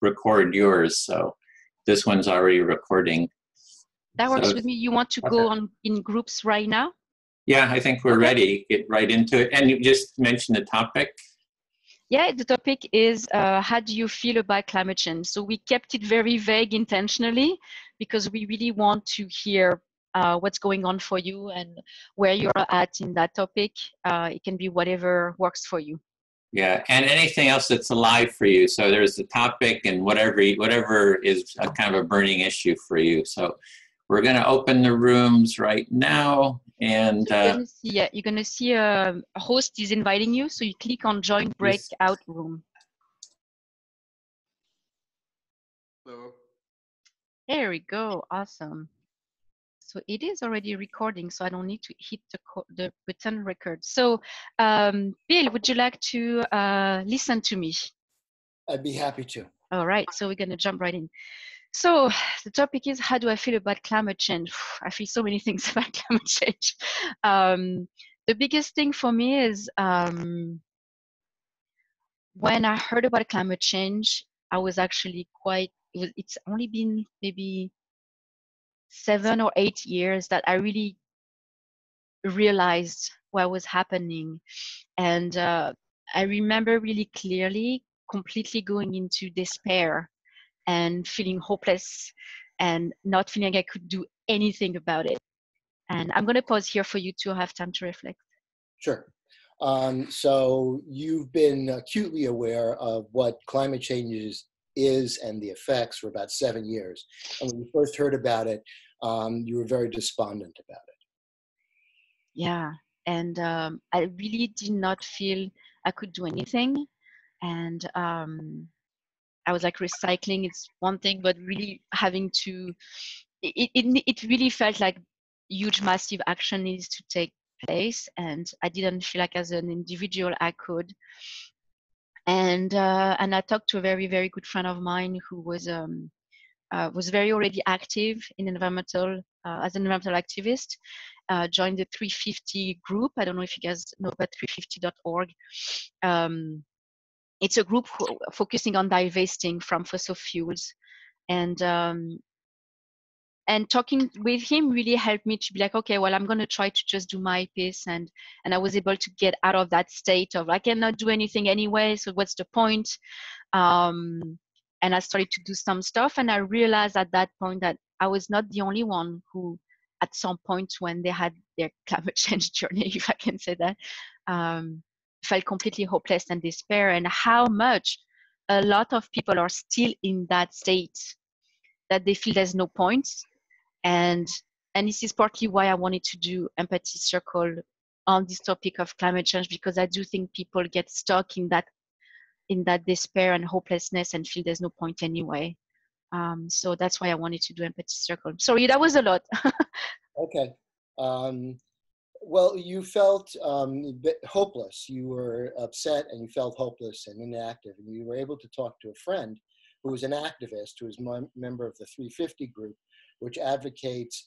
record yours. So this one's already recording. That works with me. You want to go on in groups right now? Yeah, I think we're ready. Get right into it. And you just mentioned the topic. Yeah, the topic is how do you feel about climate change? So we kept it very vague intentionally because we really want to hear what's going on for you and where you're at in that topic. It can be whatever works for you. Yeah, and anything else that's alive for you. So there's the topic and whatever is a kind of a burning issue for you. So we're going to open the rooms right now. And you're gonna see a host is inviting you, so you click on join breakout room. Hello. There we go. Awesome. So it is already recording, so I don't need to hit the button record. So Bill, would you like to listen to me? I'd be happy to. All right, so we're gonna jump right in. So the topic is, how do I feel about climate change? I feel so many things about climate change. The biggest thing for me is when I heard about climate change, I was actually it's only been maybe 7 or 8 years that I really realized what was happening. And I remember really clearly completely going into despair and feeling hopeless and not feeling like I could do anything about it. And I'm going to pause here for you to have time to reflect. Sure. So you've been acutely aware of what climate change is and the effects for about 7 years. And when you first heard about it, you were very despondent about it. Yeah. And I really did not feel I could do anything. And I was like, recycling, it's one thing, but really having to, it really felt like huge, massive action needs to take place. And I didn't feel like as an individual I could. And I talked to a very, very good friend of mine who was very already active in environmental, as an environmental activist, joined the 350 group. I don't know if you guys know about 350.org. It's a group focusing on divesting from fossil fuels, and talking with him really helped me to be like, okay, well, I'm going to try to just do my piece, and I was able to get out of that state of I cannot do anything anyway, so what's the point? And I started to do some stuff, and I realized at that point that I was not the only one who, at some point when they had their climate change journey, if I can say that, felt completely hopeless and despair, and how much a lot of people are still in that state, that they feel there's no point. And this is partly why I wanted to do Empathy Circle on this topic of climate change, because I do think people get stuck in that despair and hopelessness and feel there's no point anyway. So that's why I wanted to do Empathy Circle. Sorry, that was a lot. Okay. Well, you felt hopeless. You were upset and you felt hopeless and inactive. And you were able to talk to a friend who was an activist, who is a member of the 350 group, which advocates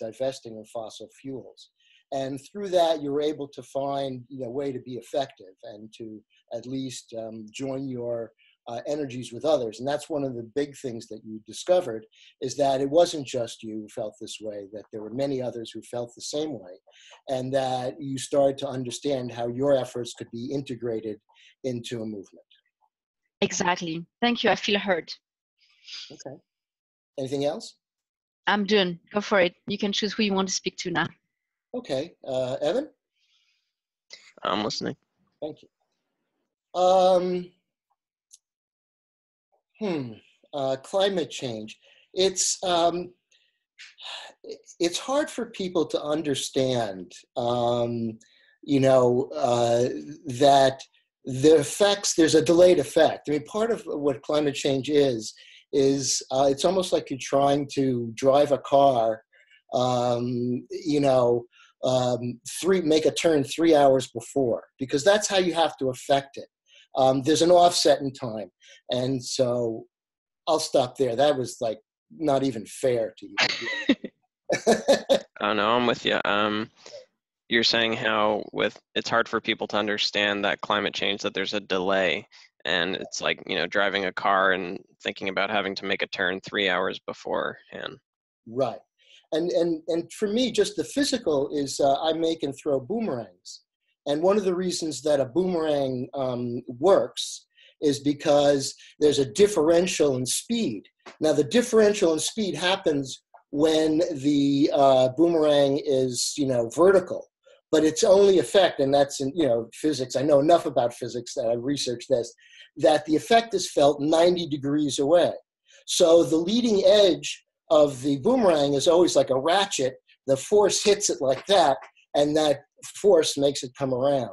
divesting of fossil fuels. And through that, you were able to find a way to be effective and to at least join your energies with others. And that's one of the big things that you discovered, is that it wasn't just you who felt this way, that there were many others who felt the same way, and that you started to understand how your efforts could be integrated into a movement. Exactly. Thank you. I feel heard. Okay. Anything else? I'm done. Go for it. You can choose who you want to speak to now. Okay. Evan? I'm listening. Thank you. Climate change. It's hard for people to understand, that the effects, there's a delayed effect. I mean, part of what climate change is it's almost like you're trying to drive a car, make a turn 3 hours before, because that's how you have to affect it. There's an offset in time. And so I'll stop there. That was like not even fair to you. Oh, no, I'm with you. You're saying how it's hard for people to understand that climate change, that there's a delay. and it's like, you know, driving a car and thinking about having to make a turn 3 hours beforehand. Right. And for me, just the physical is I make and throw boomerangs. And one of the reasons that a boomerang works is because there's a differential in speed. Now, the differential in speed happens when the boomerang is, you know, vertical. But its only effect, and that's in, you know, physics, I know enough about physics that I researched this, that the effect is felt 90 degrees away. So the leading edge of the boomerang is always like a ratchet. The force hits it like that, and that force makes it come around.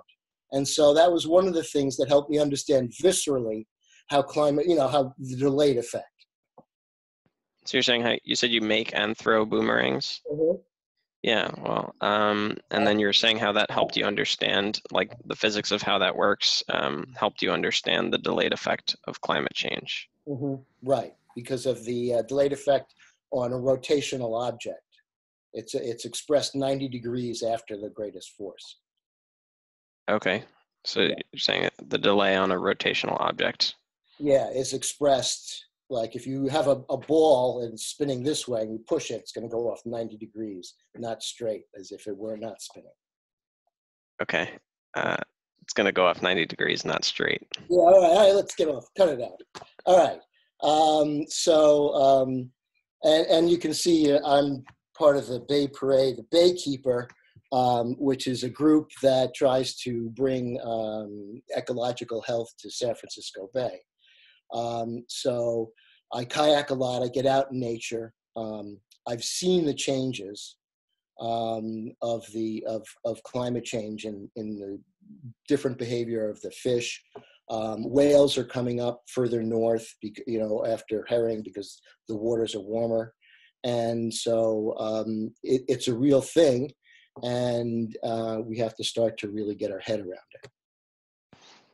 And so that was one of the things that helped me understand viscerally how climate, you know, how the delayed effect. So you're saying how you said you make and throw boomerangs? Mm-hmm. Yeah, well, and then you're saying how that helped you understand, like the physics of how that works, helped you understand the delayed effect of climate change. Mm-hmm. Right, because of the delayed effect on a rotational object. It's expressed 90 degrees after the greatest force. Okay, so Yeah. you're saying the delay on a rotational object. Yeah, it's expressed like if you have a ball and it's spinning this way and you push it, it's going to go off 90 degrees, not straight, as if it were not spinning. Okay, it's going to go off 90 degrees, not straight. Yeah, all right, let's get off. Cut it out. All right. And you can see I'm part of the Bay Parade, the Baykeeper, which is a group that tries to bring ecological health to San Francisco Bay. So I kayak a lot. I get out in nature. I've seen the changes of climate change in the different behavior of the fish. Whales are coming up further north, you know, after herring because the waters are warmer, and so it's a real thing, and we have to start to really get our head around it.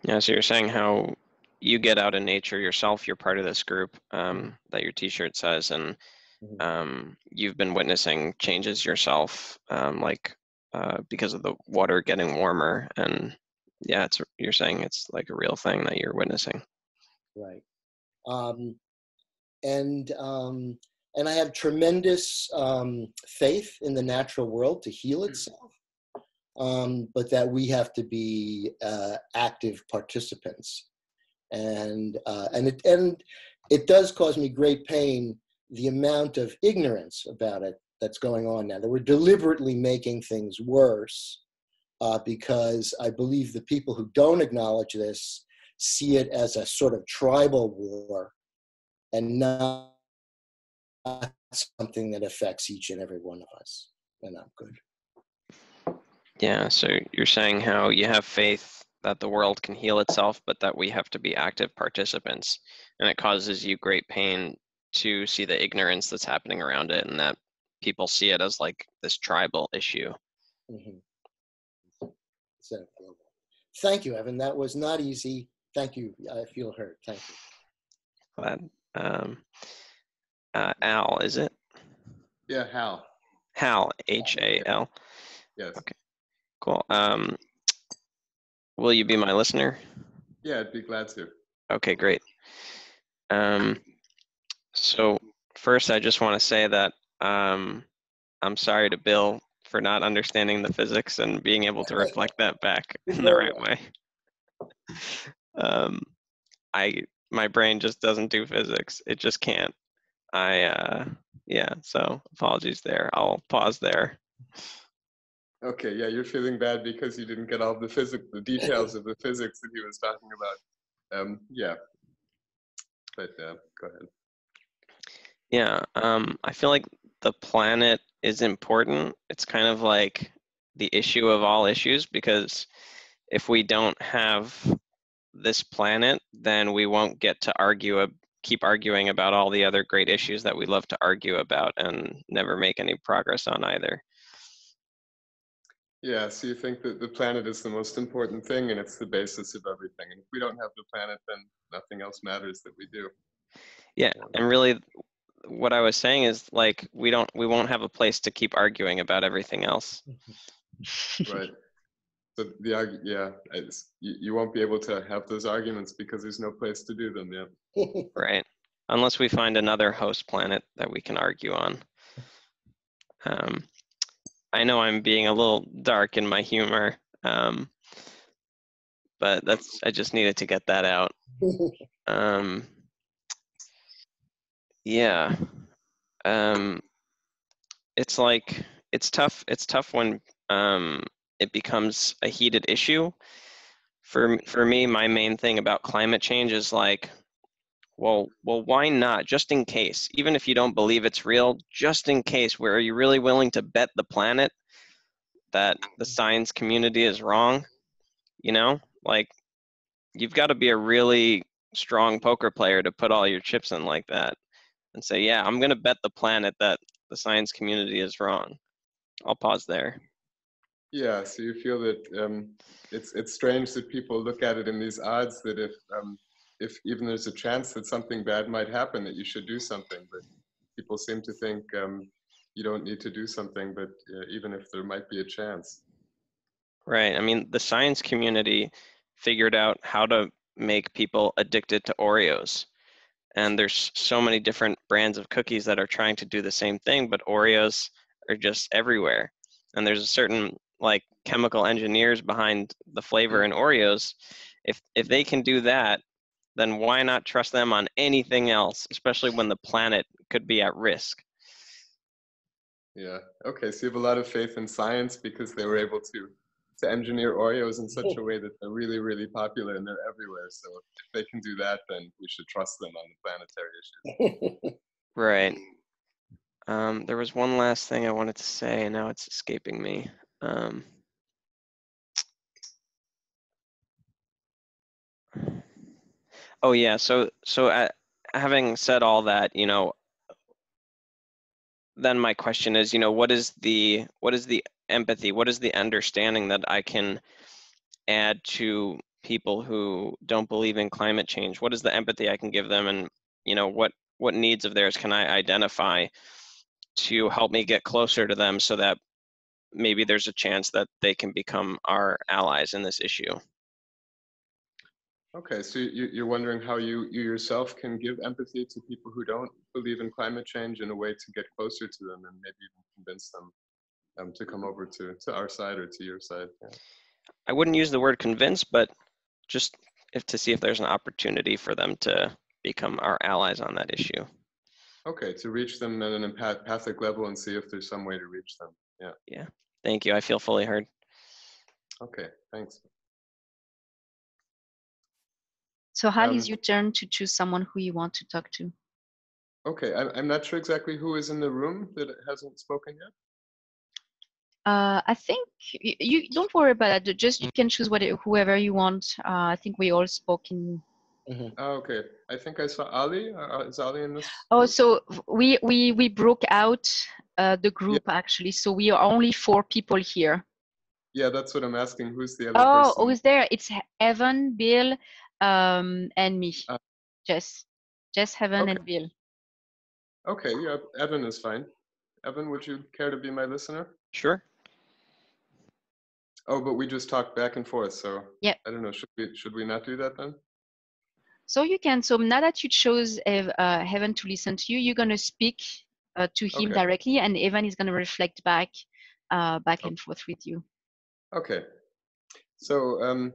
Yeah, so you're saying how you get out in nature yourself, you're part of this group that your t-shirt says, and you've been witnessing changes yourself, because of the water getting warmer, and yeah, you're saying it's like a real thing that you're witnessing. Right. And I have tremendous faith in the natural world to heal itself, but that we have to be active participants. And it does cause me great pain, the amount of ignorance about it that's going on now, that we're deliberately making things worse because I believe the people who don't acknowledge this see it as a sort of tribal war and not something that affects each and every one of us. And I'm good. Yeah, so you're saying how you have faith that the world can heal itself, but that we have to be active participants. And it causes you great pain to see the ignorance that's happening around it, and that people see it as like this tribal issue. Mm-hmm. So, thank you, Evan. That was not easy. Thank you. I feel hurt. Thank you. Glad. Al, is it? Yeah, Hal. Hal, H-A-L. Yes. Okay, cool. Will you be my listener? Yeah, I'd be glad to. Okay, great. So first, I just want to say that I'm sorry to Bill for not understanding the physics and being able to reflect that back in the right way. My brain just doesn't do physics. It just can't. Yeah, so apologies there. I'll pause there. Okay, yeah, you're feeling bad because you didn't get all the details of the physics that he was talking about. Yeah, but go ahead. Yeah, I feel like the planet is important. It's kind of like the issue of all issues, because if we don't have this planet, then we won't get to keep arguing about all the other great issues that we love to argue about and never make any progress on either. Yeah, so you think that the planet is the most important thing and it's the basis of everything. And if we don't have the planet, then nothing else matters that we do. Yeah, and really what I was saying is, like, we won't have a place to keep arguing about everything else. Right. So you won't be able to have those arguments because there's no place to do them. Yeah. Right. Unless we find another host planet that we can argue on. I know I'm being a little dark in my humor, but I just needed to get that out. Yeah. It's like, it's tough when it becomes a heated issue. For me, my main thing about climate change is like, well, why not? Just in case, even if you don't believe it's real, just in case, where are you really willing to bet the planet that the science community is wrong? You know, like, you've got to be a really strong poker player to put all your chips in like that and say, yeah, I'm going to bet the planet that the science community is wrong. I'll pause there. Yeah, so you feel that it's strange that people look at it in these odds that if even there's a chance that something bad might happen, that you should do something, but people seem to think you don't need to do something, but even if there might be a chance. Right. I mean, the science community figured out how to make people addicted to Oreos. And there's so many different brands of cookies that are trying to do the same thing, but Oreos are just everywhere. And there's a certain like chemical engineers behind the flavor in Oreos. If they can do that, then why not trust them on anything else, especially when the planet could be at risk? Yeah. Okay. So you have a lot of faith in science because they were able to engineer Oreos in such a way that they're really, really popular and they're everywhere. So if they can do that, then we should trust them on the planetary issues. Right. There was one last thing I wanted to say, and now it's escaping me. Oh yeah. So having said all that, you know, then my question is, you know, what is the empathy? What is the understanding that I can add to people who don't believe in climate change? What is the empathy I can give them, and you know, what needs of theirs can I identify to help me get closer to them so that maybe there's a chance that they can become our allies in this issue? Okay, so you're wondering how you yourself can give empathy to people who don't believe in climate change in a way to get closer to them and maybe even convince them to come over to our side or to your side. Yeah. I wouldn't use the word convince, but just to see if there's an opportunity for them to become our allies on that issue. Okay, to reach them at an empathic level and see if there's some way to reach them. Yeah. Yeah. Thank you. I feel fully heard. Okay, thanks. So Hal, it's your turn to choose someone who you want to talk to. Okay, I'm not sure exactly who is in the room that hasn't spoken yet. I think you don't worry about that. Just you can choose whoever you want. I think we all spoke in. Oh, okay, I think I saw Ali. Is Ali in this? Oh, so we broke out the group actually. So we are only 4 people here. Yeah, that's what I'm asking. Who's the other person? Oh, who's there? It's Evan, Bill, and me. Jess, Evan, and Bill. Okay, yeah, Evan is fine. Evan, would you care to be my listener? Sure. Oh, but we just talked back and forth, so yeah. I don't know. Should we not do that then? So you can. So now that you chose Evan to listen to you, you're gonna speak to him directly, and Evan is gonna reflect back and forth with you. Okay. So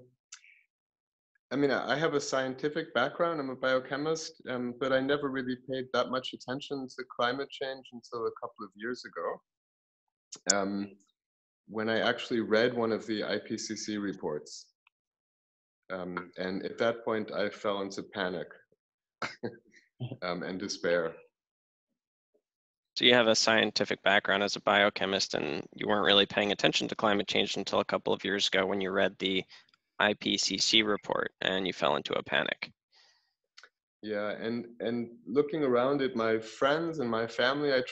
I mean, I have a scientific background. I'm a biochemist, but I never really paid that much attention to climate change until a couple of years ago, when I actually read one of the IPCC reports. And at that point, I fell into panic and despair. So you have a scientific background as a biochemist, and you weren't really paying attention to climate change until a couple of years ago when you read the IPCC report and you fell into a panic. Yeah, and looking around at my friends and my family, I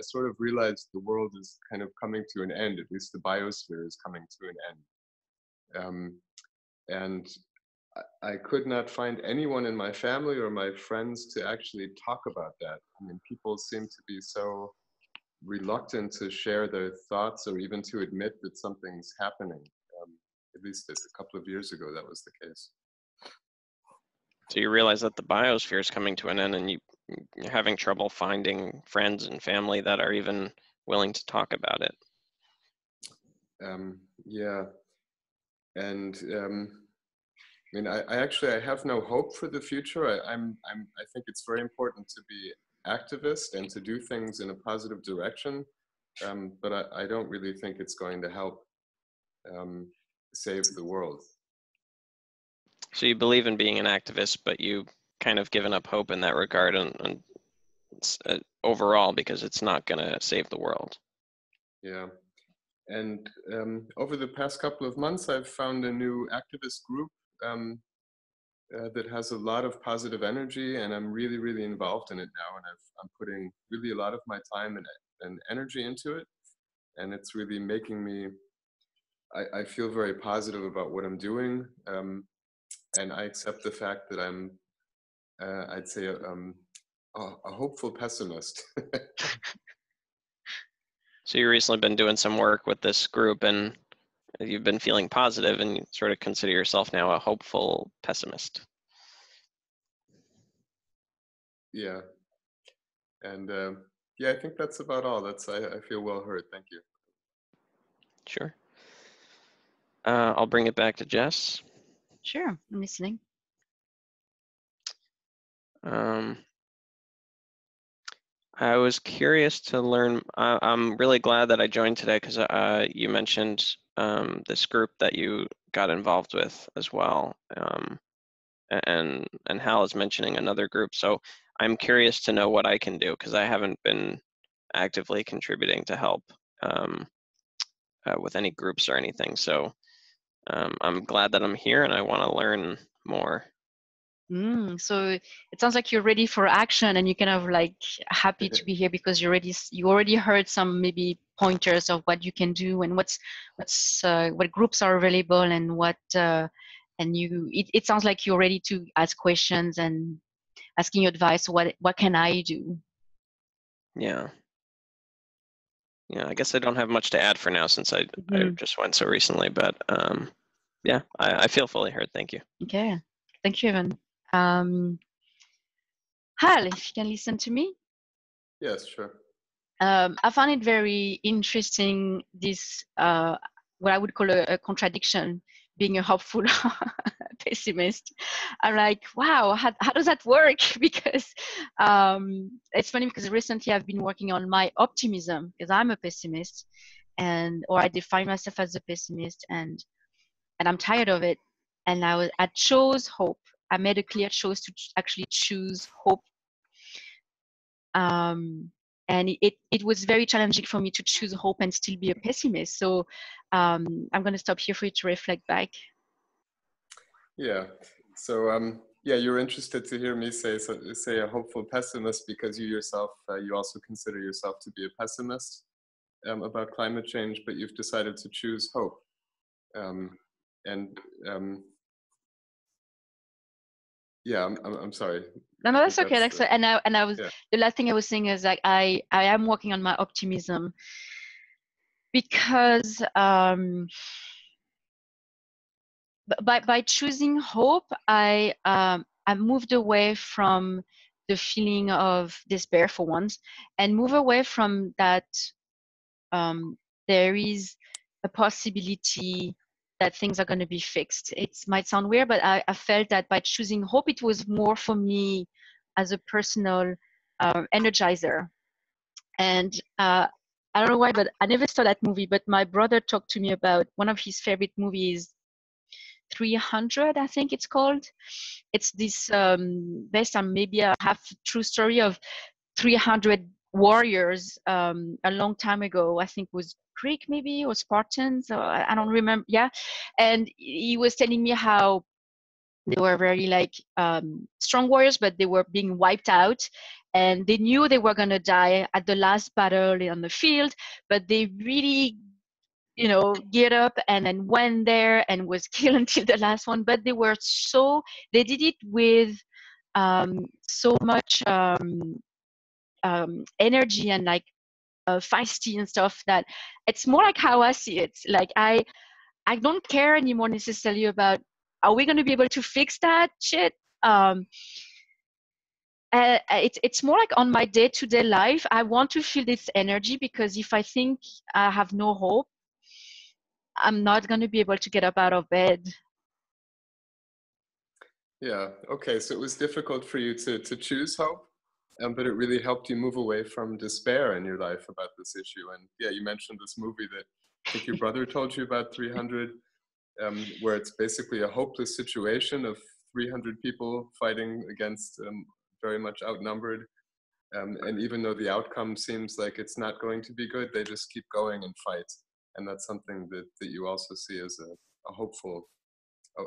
sort of realized the world is kind of coming to an end, at least the biosphere is coming to an end. And I could not find anyone in my family or my friends to actually talk about that. I mean, people seem to be so reluctant to share their thoughts or even to admit that something's happening. at least a couple of years ago, that was the case. So you realize that the biosphere is coming to an end, and you're having trouble finding friends and family that are even willing to talk about it. Yeah, and I mean, I have no hope for the future. I think it's very important to be activist and to do things in a positive direction, but I don't really think it's going to help save the world. So you believe in being an activist, but you kind of given up hope in that regard, and overall, because it's not going to save the world. Yeah, and over the past couple of months, I've found a new activist group that has a lot of positive energy, and I'm really, really involved in it now, and I'm putting really a lot of my time and energy into it, and it's really making me, I feel very positive about what I'm doing, and I accept the fact that I'm, I'd say, a hopeful pessimist. So you've recently been doing some work with this group, and you've been feeling positive, and you sort of consider yourself now a hopeful pessimist. Yeah, and yeah, I think that's about all. I feel well heard. Thank you. Sure. I'll bring it back to Jess. Sure, I'm listening. I was curious to learn. I'm really glad that I joined today because you mentioned this group that you got involved with as well, and Hal is mentioning another group. So I'm curious to know what I can do because I haven't been actively contributing to help with any groups or anything. So I'm glad that I'm here, and I want to learn more. So it sounds like you're ready for action, and you're kind of like happy to be here because you already heard some maybe pointers of what you can do and what groups are available and what it sounds like you're ready to ask questions and asking advice. What can I do? Yeah. I guess I don't have much to add for now since I just went so recently, but yeah, I feel fully heard. Thank you. Okay, thank you, Evan. Hal, if you can listen to me. Yes, sure. I found it very interesting, this what I would call a contradiction, being a hopeful pessimist. I'm like, wow, how does that work? Because it's funny because recently I've been working on my optimism because I'm a pessimist, or I define myself as a pessimist, and I'm tired of it. And I chose hope. I made a clear choice to actually choose hope. And it was very challenging for me to choose hope and still be a pessimist. So I'm going to stop here for you to reflect back. Yeah. So yeah, you're interested to hear me say a hopeful pessimist because you yourself, you also consider yourself to be a pessimist about climate change, but you've decided to choose hope. Yeah, I'm sorry. No, that's okay. And I was the last thing I was saying is like I am working on my optimism because by choosing hope, I moved away from the feeling of despair for once, and move away from that. There is a possibility that things are going to be fixed. It might sound weird, but I felt that by choosing hope, it was more for me as a personal energizer. And I don't know why, but I never saw that movie, but my brother talked to me about one of his favorite movies, 300, I think it's called. It's this based on maybe a half true story of 300 warriors a long time ago. I think it was Greek maybe, or Spartans, or I don't remember. Yeah. And he was telling me how they were very like strong warriors, but they were being wiped out, and they knew they were going to die at the last battle on the field, but they really get up and then went there and was killed until the last one. But they did it with so much energy and like feisty and stuff, that it's more like how I see it. Like I I don't care anymore necessarily about, are we going to be able to fix that shit? It's more like on my day-to-day life, I want to feel this energy, because if I think I have no hope, I'm not going to be able to get up out of bed. Yeah. Okay. So it was difficult for you to choose hope, but it really helped you move away from despair in your life about this issue. And yeah, you mentioned this movie that I think your brother told you about, 300, where it's basically a hopeless situation of 300 people fighting against very much outnumbered. And even though the outcome seems like it's not going to be good, they just keep going and fight. And that's something that you also see as a hopeful,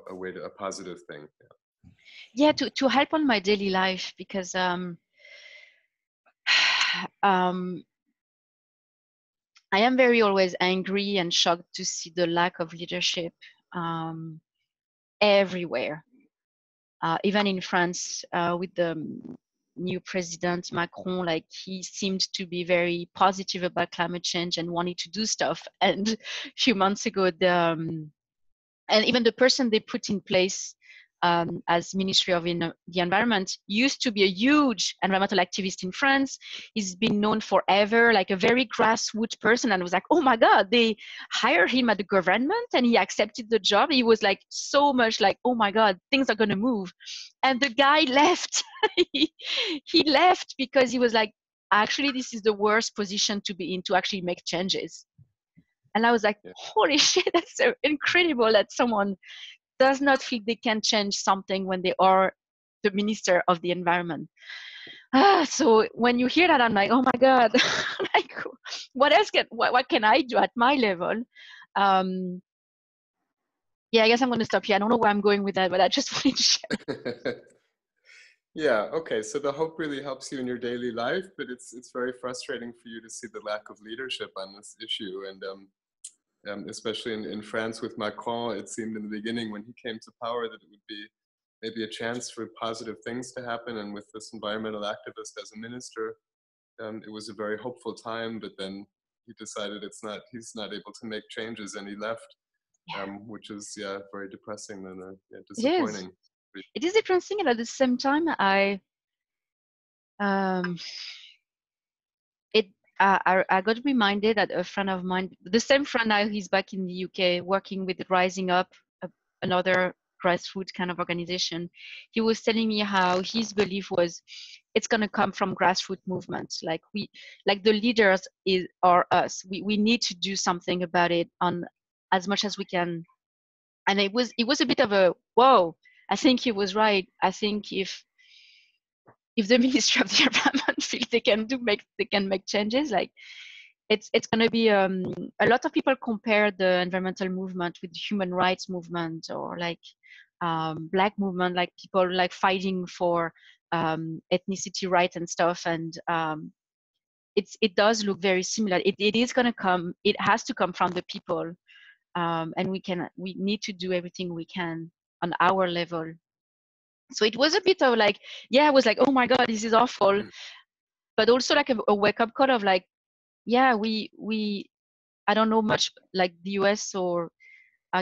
a way to a positive thing. Yeah, to help on my daily life, because I am very always angry and shocked to see the lack of leadership everywhere. Even in France, with the new president Macron, like he seemed to be very positive about climate change and wanted to do stuff. And a few months ago, and even the person they put in place as Ministry of the Environment used to be a huge environmental activist in France. He's been known forever, like a very grassroots person. And I was like, oh my God, they hired him at the government and he accepted the job. He was like so much like, oh my God, things are going to move. And the guy left. He left because he was like, actually, this is the worst position to be in to actually make changes. And I was like, holy shit, that's so incredible that someone does not feel they can change something when they are the Minister of the Environment. So when you hear that, I'm like, oh my God, like, what else what can I do at my level? Yeah, I guess I'm going to stop here. I don't know where I'm going with that, but I just wanted to share. Yeah, okay. So the hope really helps you in your daily life, but it's very frustrating for you to see the lack of leadership on this issue. And especially in France with Macron, it seemed in the beginning when he came to power that it would be maybe a chance for positive things to happen. And with this environmental activist as a minister, it was a very hopeful time, but then he decided he's not able to make changes and he left, which is, very depressing and disappointing. It is depressing, and at the same time, I got reminded that a friend of mine, the same friend now, he's back in the UK working with Rising Up, another grassroots kind of organization. He was telling me how his belief was it's going to come from grassroots movements. Like the leaders are us. We need to do something about it on as much as we can. And it was a bit of a whoa. I think he was right. I think if the Ministry of the Environment feels they can make changes, like it's going to be a lot of people compare the environmental movement with the human rights movement, or like Black movement, like people like fighting for ethnicity rights and stuff. And it does look very similar. It is going to come. It has to come from the people, and we need to do everything we can on our level. So it was a bit of like, I was like, oh my God, this is awful. But also like a wake-up call of like, I don't know much like the US or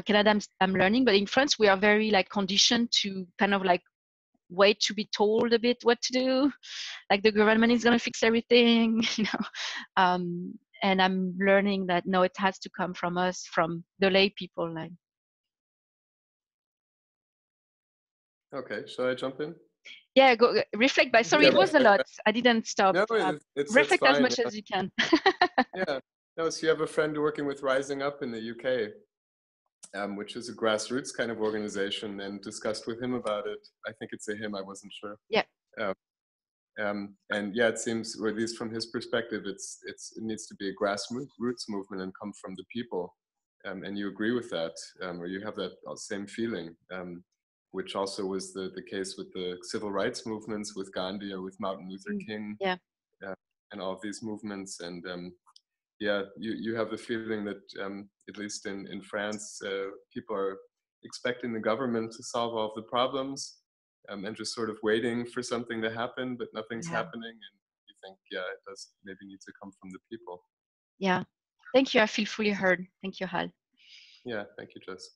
Canada, I'm learning, but in France, we are very like conditioned to kind of like wait to be told a bit what to do. Like the government is going to fix everything, and I'm learning that no, it has to come from us, from the lay people. Like. Okay, shall I jump in? Yeah, go reflect. By sorry, it was a lot. I didn't stop. No, it's reflect fine, as much as you can. Yeah, no. So you have a friend working with Rising Up in the UK, which is a grassroots kind of organization, and discussed with him about it. I think it's a him. I wasn't sure. Yeah. And yeah, it seems, or at least from his perspective, it needs to be a grassroots movement and come from the people. And you agree with that, or you have that same feeling, which also was the case with the civil rights movements, with Gandhi or with Martin Luther King, and all of these movements. And yeah, you have the feeling that at least in France, people are expecting the government to solve all of the problems, and just sort of waiting for something to happen, but nothing's happening. And you think, it does maybe need to come from the people. Yeah, thank you. I feel fully heard. Thank you, Hal. Yeah, thank you, Jess.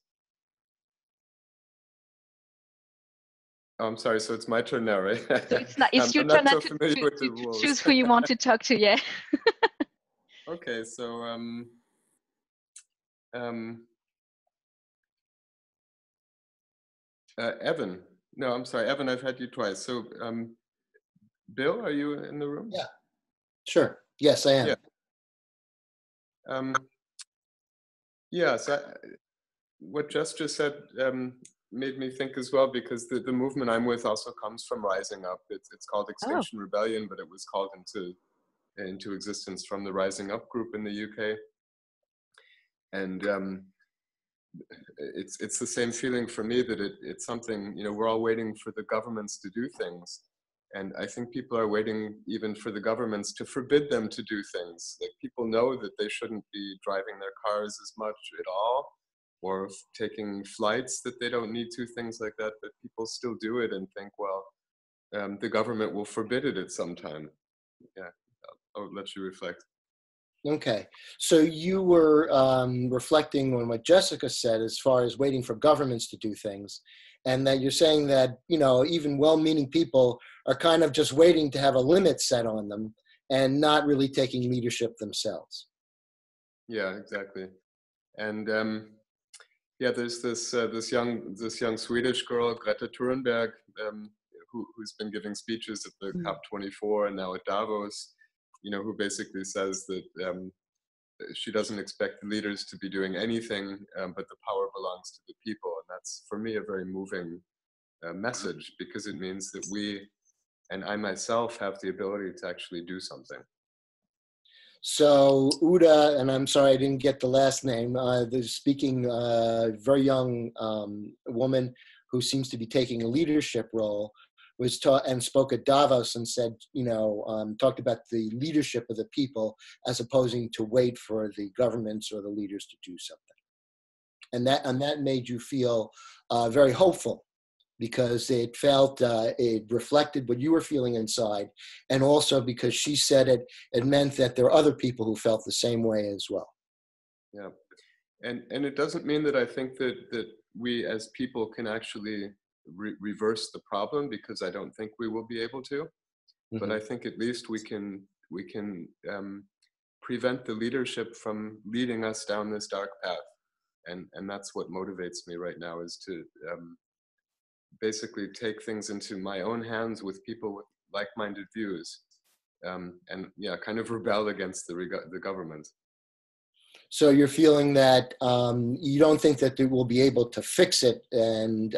Oh, I'm sorry. So it's my turn now, right? So it's your I'm turn not now so familiar with the to rules. choose who you want to talk to. Yeah. Okay, so Evan. No, I'm sorry, Evan. I've had you twice. So Bill, are you in the room? Yeah. Sure. Yes, I am. Yeah. Yes, what Jess just said made me think as well, because the movement I'm with also comes from Rising Up. It's called Extinction Rebellion, but it was called into existence from the Rising Up group in the UK. And it's the same feeling for me, that it's something, you know, we're all waiting for the governments to do things. And I think people are waiting even for the governments to forbid them to do things. Like, people know that they shouldn't be driving their cars as much at all, or taking flights that they don't need to, things like that, but people still do it and think, well, the government will forbid it at some time. Yeah, I'll let you reflect. Okay, so you were reflecting on what Jessica said as far as waiting for governments to do things, and that you're saying that, you know, even well-meaning people are kind of just waiting to have a limit set on them and not really taking leadership themselves. Yeah, exactly. And yeah, there's this young Swedish girl, Greta Thunberg, who's been giving speeches at the COP24 and now at Davos, you know, who basically says that she doesn't expect the leaders to be doing anything, but the power belongs to the people. And that's, for me, a very moving message, because it means that we, and I myself, have the ability to actually do something. So Uda, and I'm sorry I didn't get the last name, the speaking very young woman who seems to be taking a leadership role, was taught and spoke at Davos and said, you know, talked about the leadership of the people as opposing to wait for the governments or the leaders to do something. And that made you feel very hopeful, because it felt, it reflected what you were feeling inside. And also because she said it, it meant that there are other people who felt the same way as well. Yeah. And it doesn't mean that I think that we as people can actually reverse the problem, because I don't think we will be able to. Mm-hmm. But I think at least we can prevent the leadership from leading us down this dark path. And that's what motivates me right now, is to basically take things into my own hands with people with like-minded views, and yeah, kind of rebel against the government. So you're feeling that you don't think that they will be able to fix it, and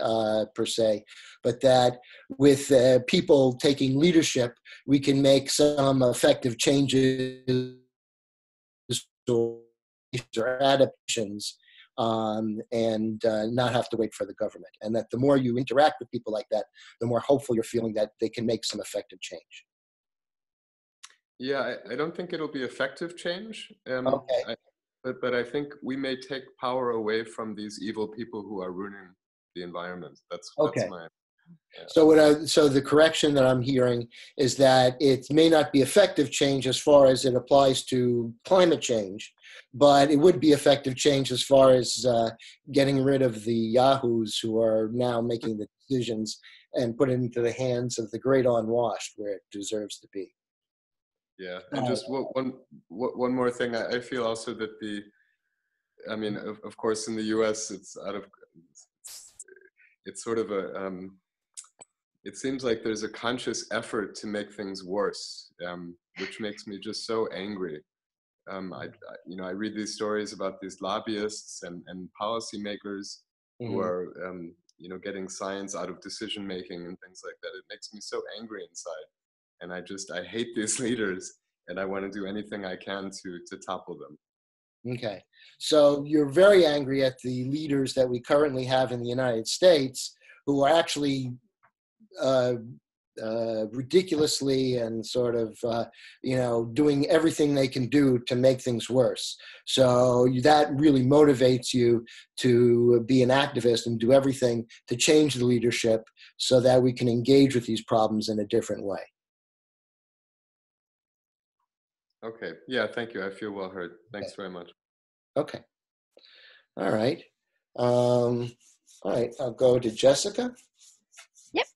per se, but that with people taking leadership, we can make some effective changes or adaptations, and not have to wait for the government. And that the more you interact with people like that, the more hopeful you're feeling that they can make some effective change. Yeah, I don't think it'll be effective change. Okay. But I think we may take power away from these evil people who are ruining the environment. That's my. Yeah. So the correction that I'm hearing is that it may not be effective change as far as it applies to climate change, but it would be effective change as far as getting rid of the yahoos who are now making the decisions, and put it into the hands of the great unwashed, where it deserves to be. Yeah, and just one more thing. I feel also that I mean, of course, in the U.S., it's sort of a, it seems like there's a conscious effort to make things worse, which makes me just so angry. I read these stories about these lobbyists and policymakers who are, getting science out of decision making and things like that. It makes me so angry inside. And I hate these leaders, and I want to do anything I can to topple them. Okay. So you're very angry at the leaders that we currently have in the United States, who are actually ridiculously and sort of, doing everything they can do to make things worse. So that really motivates you to be an activist and do everything to change the leadership so that we can engage with these problems in a different way. Okay. Yeah, thank you. I feel well heard. Thanks very much. Okay. All right. All right. I'll go to Jessica. Yep.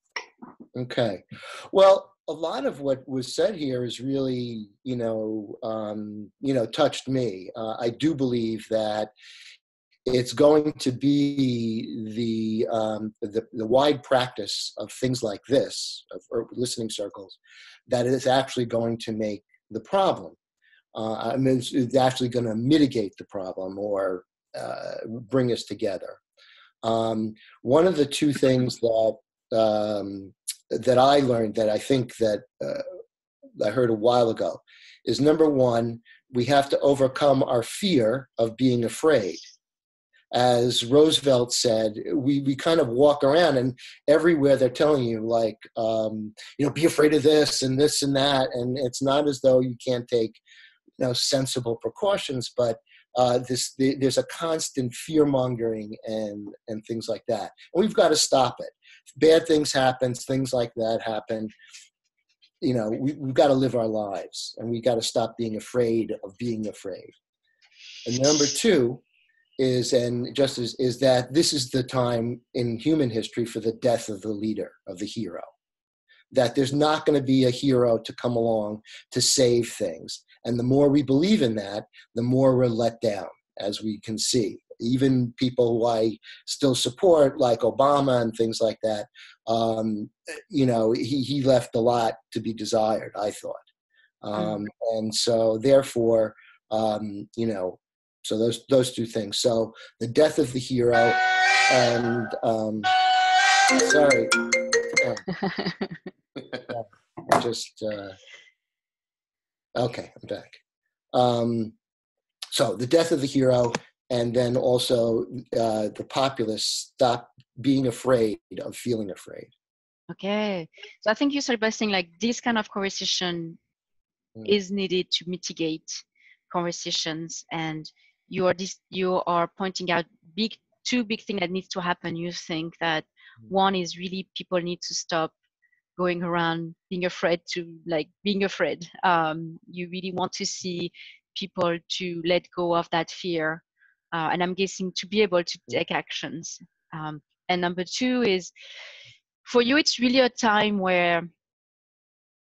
Okay. Well, a lot of what was said here is really, touched me. I do believe that it's going to be the wide practice of things like this, of listening circles, that is actually going to make the problem. I mean, it's actually going to mitigate the problem or bring us together. One of the two things that I learned, that I think that I heard a while ago, is number one, we have to overcome our fear of being afraid. As Roosevelt said, we kind of walk around, and everywhere they're telling you, like, be afraid of this and this and that. And it's not as though you can't take, sensible precautions, but there's a constant fear mongering and things like that. And we've got to stop it. Bad things happen, things like that happen. We've got to live our lives, and we got to stop being afraid of being afraid. And number two is that this is the time in human history for the death of the leader, of the hero. That there's not going to be a hero to come along to save things. And the more we believe in that, the more we're let down, as we can see. Even people who I still support, like Obama and things like that, he left a lot to be desired, I thought. And so therefore, so those two things. So the death of the hero and, sorry. Okay, I'm back. So the death of the hero, and then also the populace stop being afraid of feeling afraid. Okay, so I think you started by saying like this kind of conversation is needed to mitigate conversations, and you are pointing out two big things that needs to happen. You think that one is really people need to stop going around being afraid being afraid. You really want to see people to let go of that fear, and I'm guessing to be able to take actions. And number two is, for you, it's really a time where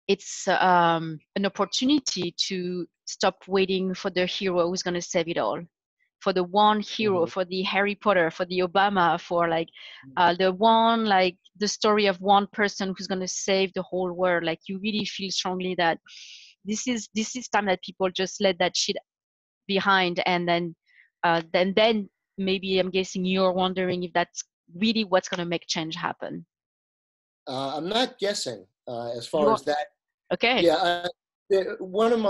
it's an opportunity to stop waiting for the hero who's going to save it all, for the one hero, for the Harry Potter, for the Obama, for the one, the story of one person who's going to save the whole world. Like, you really feel strongly that this is time that people just let that shit behind, and then maybe, I'm guessing you're wondering if that's really what's going to make change happen. I'm not guessing as far as that. Okay. Yeah. One of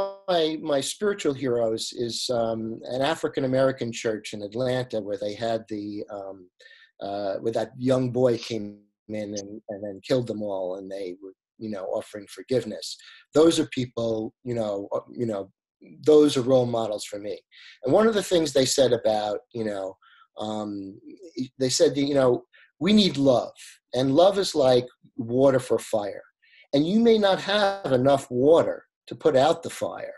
my spiritual heroes is an African-American church in Atlanta, where they had where that young boy came in and then killed them all, and they were, offering forgiveness. Those are people, those are role models for me. And one of the things they said about, they said, we need love, and love is like water for fire. And you may not have enough water to put out the fire,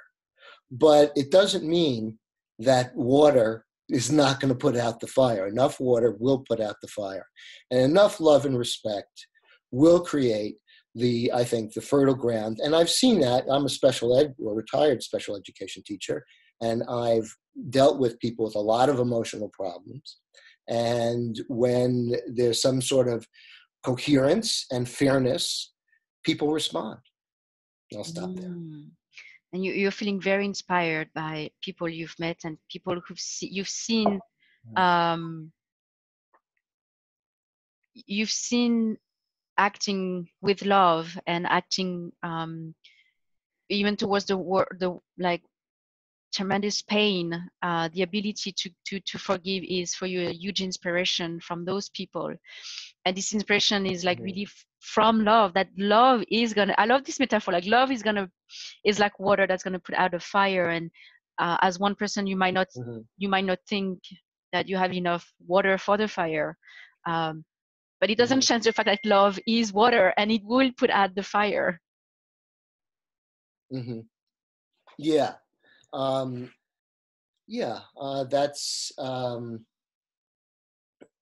but it doesn't mean that water is not going to put out the fire. Enough water will put out the fire, and enough love and respect will create I think the fertile ground. And I've seen that. I'm a retired special education teacher, and I've dealt with people with a lot of emotional problems. And when there's some sort of coherence and fairness, people respond. I'll stop there. And you're feeling very inspired by people you've met and people you've seen acting with love and acting even towards the tremendous pain. The ability to forgive is for you a huge inspiration from those people, and this inspiration is really from love. That love is gonna, I love this metaphor, like love is like water that's gonna put out a fire. And as one person, you might not think that you have enough water for the fire, but it doesn't change the fact that love is water and it will put out the fire. Yeah. That's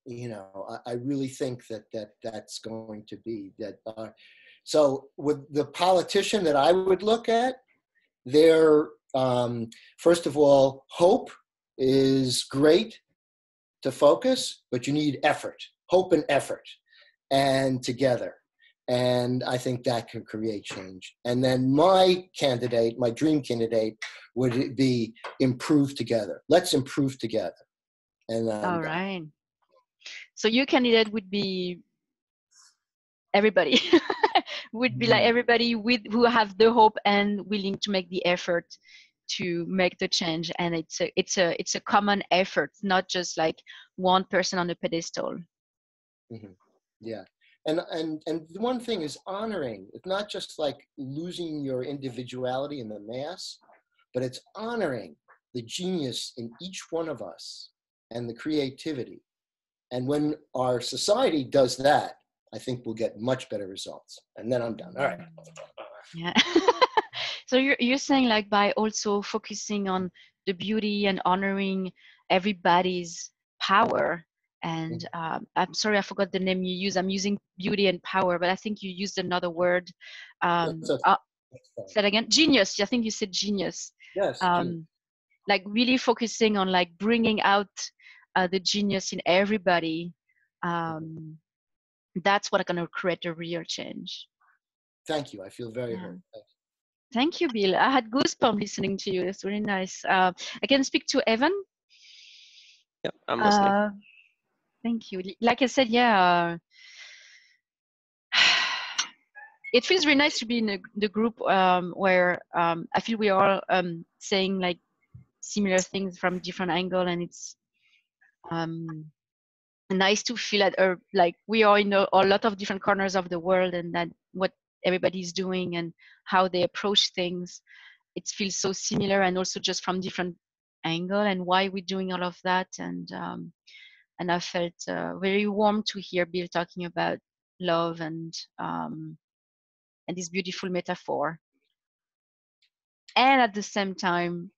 you know, I really think that's going to be that. So with the politician that I would look at, they're, first of all, hope is great to focus, but you need effort, hope and effort, and together. And I think that can create change. And then my candidate, my dream candidate, would be improve together. Let's improve together. And All right. So your candidate would be everybody. Would be like everybody with who have the hope and willing to make the effort to make the change. And it's a common effort, not just like one person on a pedestal. Mm-hmm. Yeah. And the one thing is honoring. It's not just like losing your individuality in the mass, but it's honoring the genius in each one of us and the creativity. And when our society does that, I think we'll get much better results. And then I'm done. All right. Yeah. So you're saying like by also focusing on the beauty and honoring everybody's power. And I'm sorry, I forgot the name you use. I'm using beauty and power, but I think you used another word. Say that again. Genius. I think you said genius. Yes. Like really focusing on like bringing out the genius in everybody. That's what going to create a real change. Thank you. I feel very hurt. Thank you, Bill. I had goosebumps listening to you. It's really nice. I can speak to Evan. Yep, I'm listening. Thank you. Like I said, yeah, it feels really nice to be in the group where I feel we are saying like similar things from different angle, and it's nice to feel that like we are in a lot of different corners of the world, and that what everybody's doing and how they approach things, it feels so similar, and also just from different angle and why we're doing all of that. And I felt very warm to hear Bill talking about love and this beautiful metaphor. And at the same time,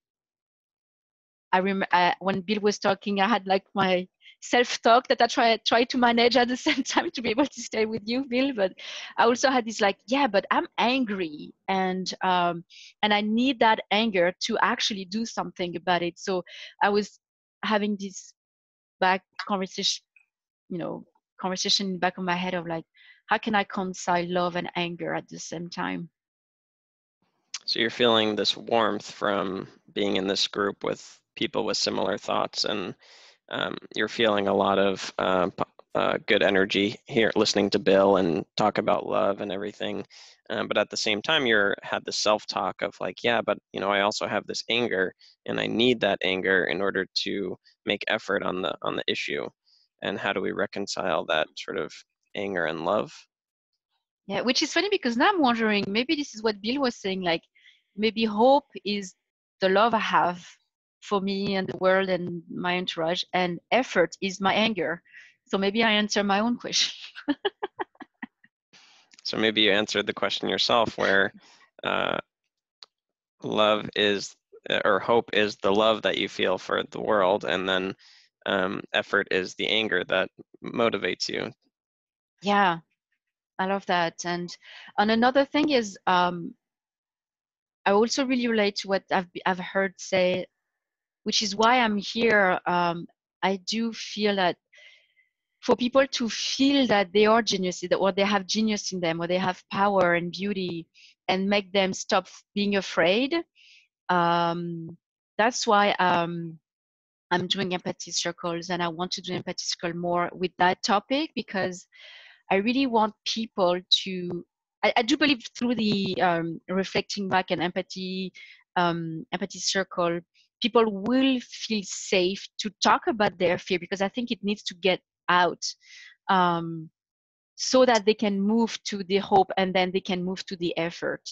I remember when Bill was talking, I had like my self-talk that I try to manage at the same time to be able to stay with you, Bill. But I also had this like, yeah, but I'm angry, and I need that anger to actually do something about it. So I was having this back conversation in the back of my head of like, how can I reconcile love and anger at the same time? So you're feeling this warmth from being in this group with people with similar thoughts, and you're feeling a lot of good energy here listening to Bill and talk about love and everything. But at the same time, you had the self-talk of like, yeah, but I also have this anger, and I need that anger in order to make effort on the issue. And how do we reconcile that sort of anger and love? Yeah, which is funny because now I'm wondering, maybe this is what Bill was saying, like maybe hope is the love I have for me and the world and my entourage, and effort is my anger. So maybe I answer my own question. So maybe you answered the question yourself, where love is, or hope is the love that you feel for the world, and then effort is the anger that motivates you. Yeah, I love that. And another thing is, I also really relate to what I've heard say, which is why I'm here. I do feel that for people to feel that they are geniuses, or they have genius in them, or they have power and beauty, and make them stop being afraid. That's why I'm doing empathy circles, and I want to do empathy circle more with that topic, because I really want people to, I do believe through the reflecting back and empathy circle, people will feel safe to talk about their fear, because I think it needs to get out, so that they can move to the hope, and then they can move to the effort.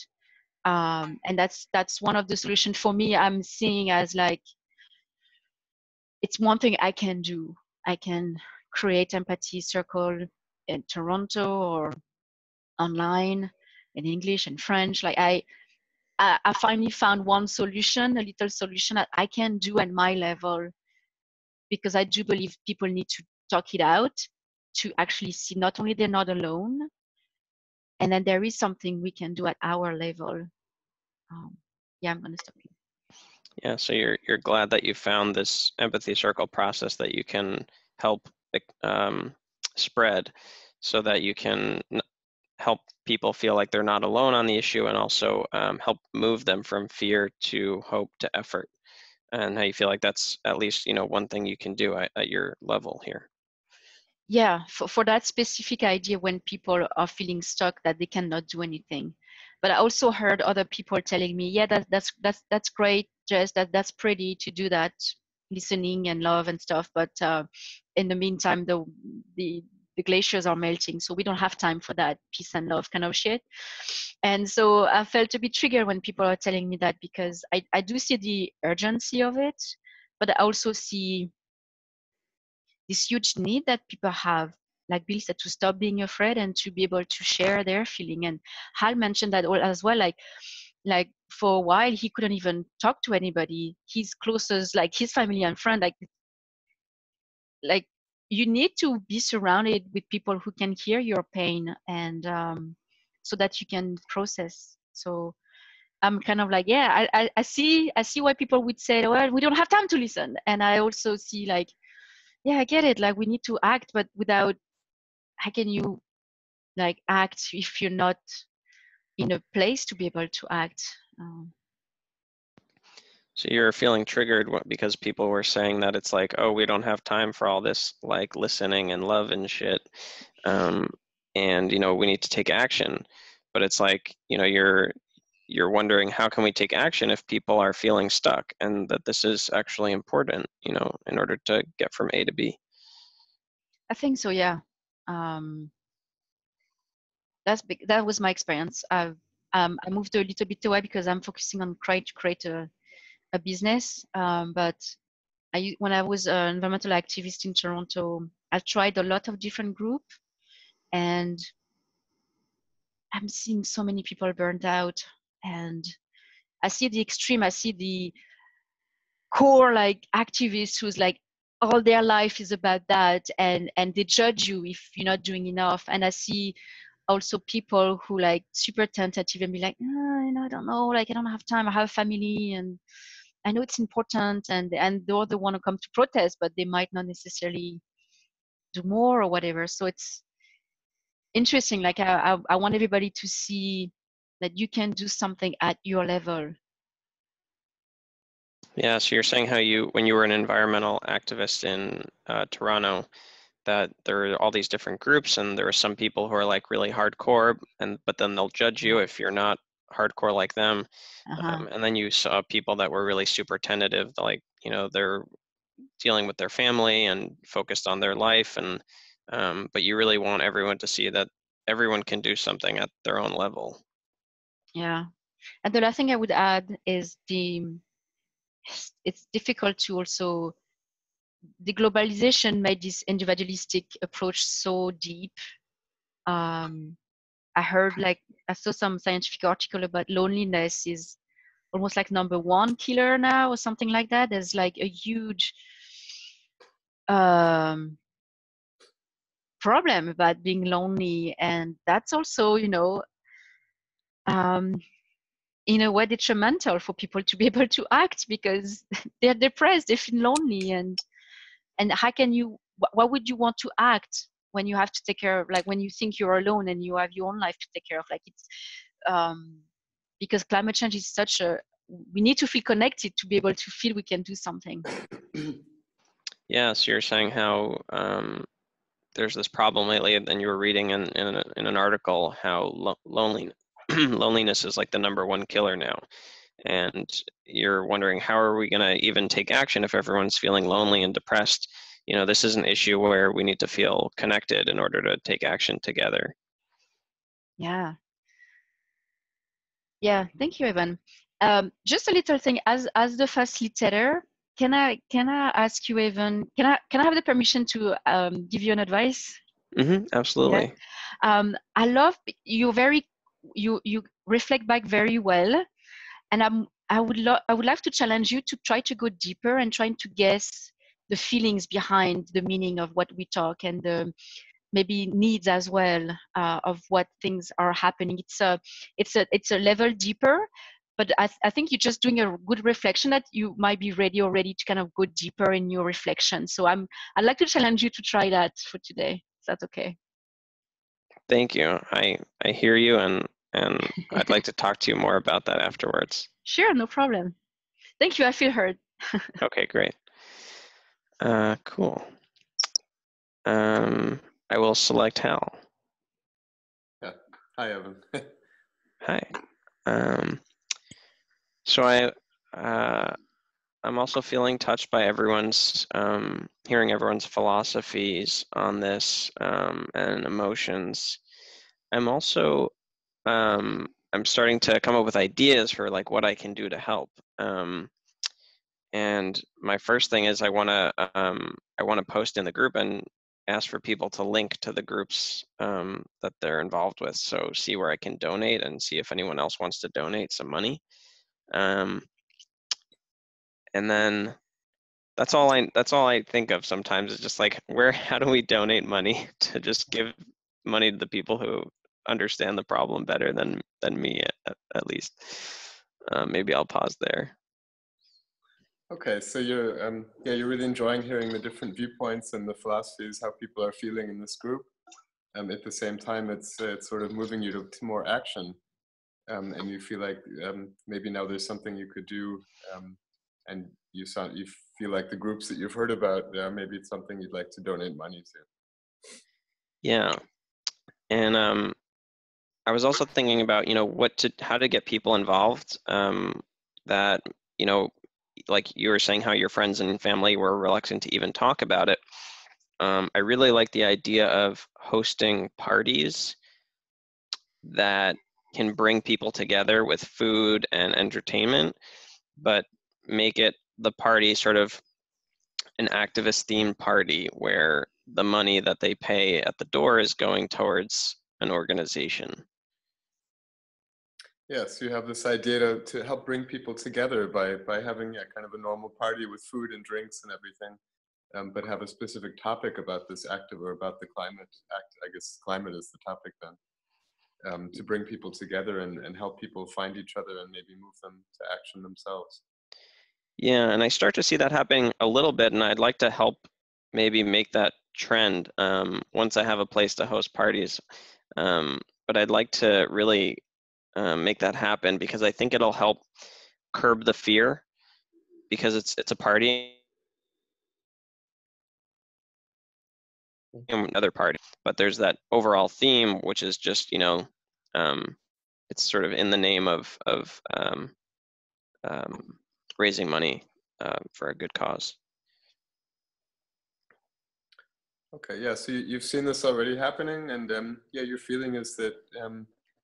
And that's one of the solutions for me. I'm seeing as like, it's one thing I can do. I can create empathy circle in Toronto or online in English and French. Like I finally found one solution, a little solution that I can do at my level, because I do believe people need to talk it out, to actually see not only they're not alone, and then there is something we can do at our level. Yeah, I'm going to stop here. Yeah, so you're glad that you found this empathy circle process that you can help spread, so that you can help people feel like they're not alone on the issue, and also help move them from fear to hope to effort. And how you feel like that's at least, you know, one thing you can do at your level here. Yeah, for that specific idea, when people are feeling stuck that they cannot do anything. But I also heard other people telling me, yeah, that's great, Jess, that's pretty to do that, listening and love and stuff. But in the meantime, the glaciers are melting, so we don't have time for that peace and love kind of shit. And so I felt a bit triggered when people are telling me that, because I do see the urgency of it, but I also see this huge need that people have, like Bill said, to stop being afraid and to be able to share their feeling. And Hal mentioned that as well, like for a while he couldn't even talk to anybody, his closest, like his family and friend, like you need to be surrounded with people who can hear your pain, and so that you can process. So I'm kind of like, yeah, I see why people would say, well, we don't have time to listen. And I also see, like, yeah, I get it. Like, we need to act, but without, how can you like act if you're not in a place to be able to act? So you're feeling triggered because people were saying that it's like, oh, we don't have time for all this like listening and love and shit, and you know, we need to take action. But it's like, you know, you're wondering, how can we take action if people are feeling stuck, and that this is actually important, you know, in order to get from A to B. I think so, yeah. That was my experience. I moved a little bit away because I'm focusing on trying to create a business. But when I was an environmental activist in Toronto, I tried a lot of different groups, and I'm seeing so many people burned out. And I see the extreme. I see the core like activists who's like all their life is about that, and they judge you if you're not doing enough. And I see also people who like super tentative and be like, you know, I don't know, like I don't have time, I have a family and I know it's important, and they all want to come to protest, but they might not necessarily do more or whatever. So it's interesting. Like I want everybody to see that you can do something at your level. Yeah, so you're saying how when you were an environmental activist in Toronto, that there are all these different groups, and there are some people who are like really hardcore, but then they'll judge you if you're not hardcore like them. And then you saw people that were really super tentative, like, you know, they're dealing with their family and focused on their life, and but you really want everyone to see that everyone can do something at their own level. Yeah. And the last thing I would add is it's difficult to also, the globalization made this individualistic approach so deep. I heard, like, I saw some scientific article about loneliness is almost like #1 killer now or something like that. There's like a huge problem about being lonely, and that's also, you know, in a way detrimental for people to be able to act, because they're depressed, they feel lonely, and how can you, what would you want to act when you have to take care of, like when you think you're alone and you have your own life to take care of? Like it's because climate change is such a, we need to feel connected to be able to feel we can do something. Yeah, so you're saying how there's this problem lately, and you were reading in an article how loneliness is like the #1 killer now. And you're wondering, how are we going to even take action if everyone's feeling lonely and depressed? You know, this is an issue where we need to feel connected in order to take action together. Yeah. Yeah, thank you, Evan. Just a little thing, as the facilitator, can I ask you, Evan, can I have the permission to give you an advice? Absolutely. Yeah. I love you you reflect back very well, and I would like to challenge you to try to go deeper and trying to guess the feelings behind the meaning of what we talk, and the maybe needs as well of what things are happening. It's a level deeper, but I think you're just doing a good reflection that you might be ready already to kind of go deeper in your reflection. So I'd like to challenge you to try that for today. Is that okay? Thank you. I hear you, and I'd like to talk to you more about that afterwards. Sure, no problem. Thank you. I feel heard. Okay, great. Cool. I will select Hal. Yeah. Hi, Evan. Hi. So I'm also feeling touched by everyone's hearing everyone's philosophies on this and emotions. I'm also I'm starting to come up with ideas for like what I can do to help. And my first thing is I want to post in the group and ask for people to link to the groups that they're involved with. So see where I can donate and see if anyone else wants to donate some money. And then that's all I think of sometimes is just like how do we donate money to just give money to the people who understand the problem better than me at least. Maybe I'll pause there. Okay, so you're really enjoying hearing the different viewpoints and the philosophies, how people are feeling in this group. At the same time, it's sort of moving you to more action, and you feel like maybe now there's something you could do, and you feel like the groups that you've heard about, maybe it's something you'd like to donate money to. Yeah, and I was also thinking about how to get people involved. That like you were saying, how your friends and family were reluctant to even talk about it. I really like the idea of hosting parties that can bring people together with food and entertainment, but make it the party sort of an activist themed party where the money that they pay at the door is going towards an organization. Yes, you have this idea to help bring people together by having kind of a normal party with food and drinks and everything, but have a specific topic about this active or about the climate act. I guess climate is the topic then, to bring people together and help people find each other and maybe move them to action themselves. Yeah, and I start to see that happening a little bit, and I'd like to help maybe make that trend once I have a place to host parties. But I'd like to really make that happen because I think it'll help curb the fear, because it's a party, another party, but there's that overall theme, which is just it's sort of in the name of raising money for a good cause. Okay, yeah, so you've seen this already happening, and yeah, your feeling is that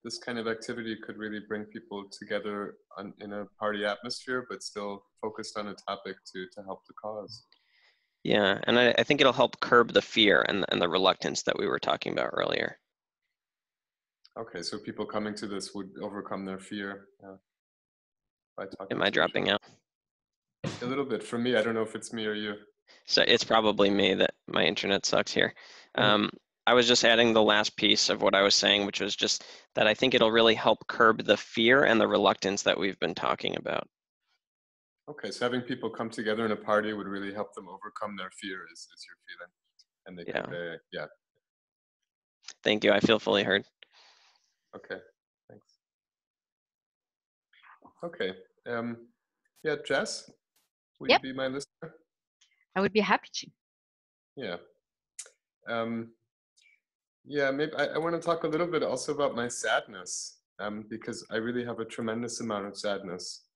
this kind of activity could really bring people together in a party atmosphere, but still focused on a topic to help the cause. Yeah, and I think it'll help curb the fear and the reluctance that we were talking about earlier. Okay, so people coming to this would overcome their fear. By talking. Am I dropping out? A little bit. For me, I don't know if it's me or you. So it's probably me that my internet sucks here. I was just adding the last piece of what I was saying, which was just that I think it'll really help curb the fear and the reluctance that we've been talking about. Okay, so having people come together in a party would really help them overcome their fear, is your feeling. And they could, yeah. Thank you. I feel fully heard. Okay, thanks. Okay, yeah, Jess, would you be my listener? I would be happy to. Yeah. Yeah, maybe I want to talk a little bit also about my sadness, because I really have a tremendous amount of sadness.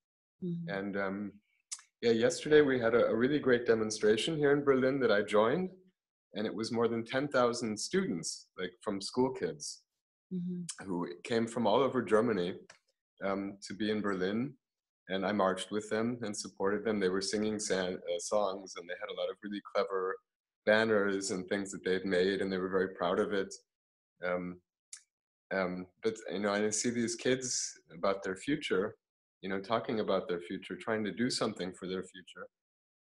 Mm-hmm. And yeah, yesterday we had a really great demonstration here in Berlin that I joined, and it was more than 10,000 students, like from school kids, who came from all over Germany to be in Berlin. And I marched with them and supported them. They were singing songs, and they had a lot of really clever banners and things that they'd made, and they were very proud of it. But I see these kids about their future, talking about their future, trying to do something for their future.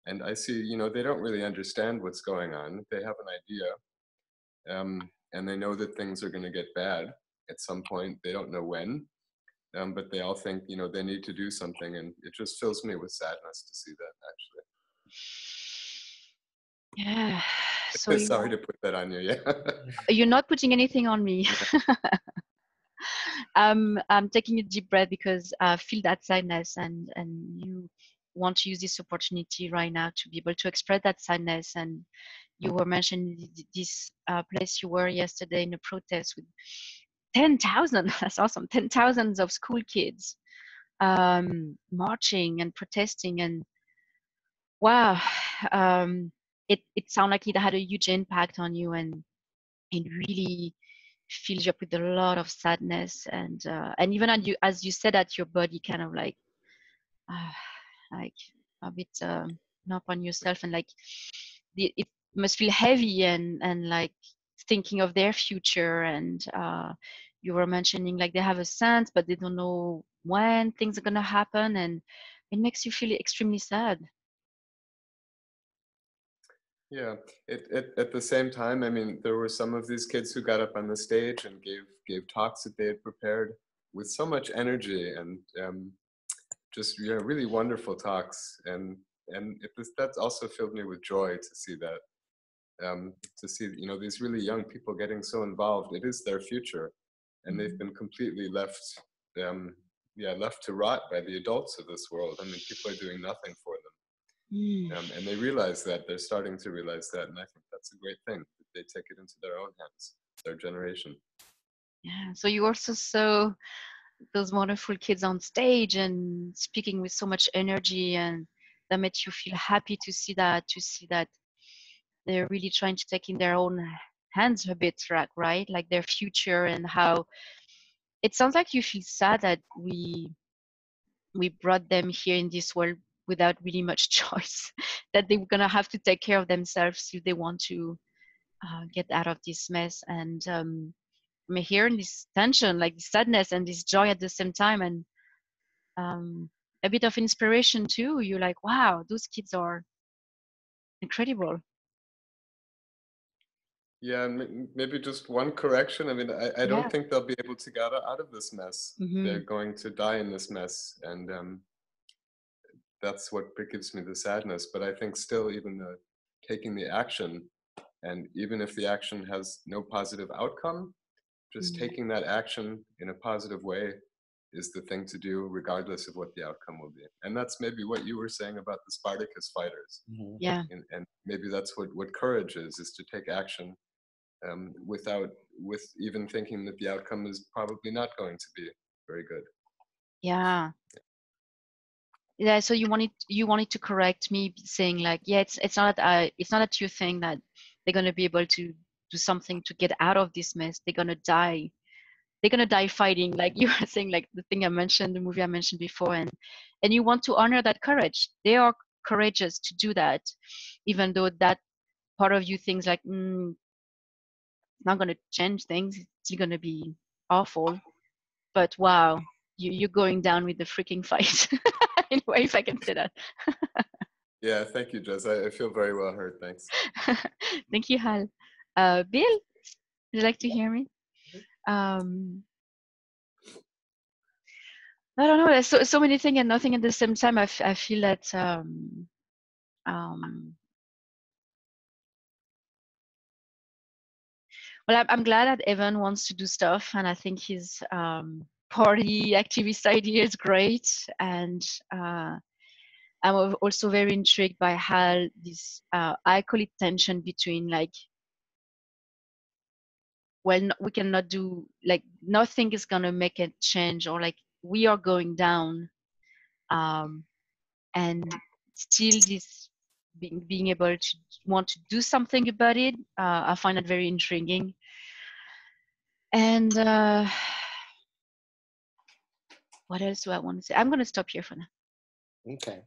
And I see, you know, they don't really understand what's going on. They have an idea, and they know that things are going to get bad at some point. They don't know when, but they all think, you know, they need to do something, and it just fills me with sadness to see that, actually. Yeah. So Sorry to put that on you. Yeah. you're not putting anything on me. I'm taking a deep breath because I feel that sadness, and you want to use this opportunity right now to be able to express that sadness. And you were mentioning this place you were yesterday in a protest with 10,000. That's awesome. 10,000 of school kids marching and protesting, and wow, it sounded like it had a huge impact on you, and it really fills you up with a lot of sadness, and even as you said that, your body kind of like a bit up on yourself, and like it must feel heavy, and like thinking of their future, and you were mentioning like they have a sense but they don't know when things are going to happen, and it makes you feel extremely sad. Yeah. At the same time, I mean, there were some of these kids who got up on the stage and gave talks that they had prepared with so much energy, and just, you know, really wonderful talks, and that also filled me with joy to see that, to see, you know, these really young people getting so involved. It is their future, and they've been completely left to rot by the adults of this world. I mean, people are doing nothing for them. And they realize that, they're starting to realize that, and I think that's a great thing, that they take it into their own hands, their generation. Yeah, so you also saw those wonderful kids on stage and speaking with so much energy, and that made you feel happy to see that they're really trying to take in their own hands a bit, right? Like their future, and how it sounds like you feel sad that we brought them here in this world without really much choice, that they were gonna have to take care of themselves if they want to get out of this mess. And I'm hearing this tension, like this sadness and this joy at the same time, and a bit of inspiration too. You're like, wow, those kids are incredible. Yeah, maybe just one correction. I mean, I don't Yeah. think they'll be able to get out of this mess. Mm-hmm. They're going to die in this mess, and that's what gives me the sadness. But I think still, even taking the action, and even if the action has no positive outcome, just taking that action in a positive way is the thing to do, regardless of what the outcome will be. And that's maybe what you were saying about the Spartacus fighters. Yeah. And maybe that's what courage is to take action with even thinking that the outcome is probably not going to be very good. Yeah. Yeah, so you wanted to correct me, saying like, yeah, it's not that you think that they're gonna be able to do something to get out of this mess. They're gonna die fighting, like you were saying, like the movie I mentioned before, and you want to honor that courage. They are courageous to do that, even though that part of you thinks like, it's not gonna change things. It's still gonna be awful. But wow, you're going down with the freaking fight. Anyway, if I can say that. Yeah, thank you, Jess. I feel very well heard. Thanks. Thank you, Hal. Bill, would you like to hear me? I don't know. There's so many things and nothing at the same time. I feel that well, I'm glad that Evan wants to do stuff, and I think his party activist idea is great. And I'm also very intrigued by how this I call it tension between like, well, we cannot do, like, nothing is gonna make a change, or like we are going down, and still this being able to want to do something about it. I find that very intriguing. And what else do I want to say? I'm going to stop here for now. Okay.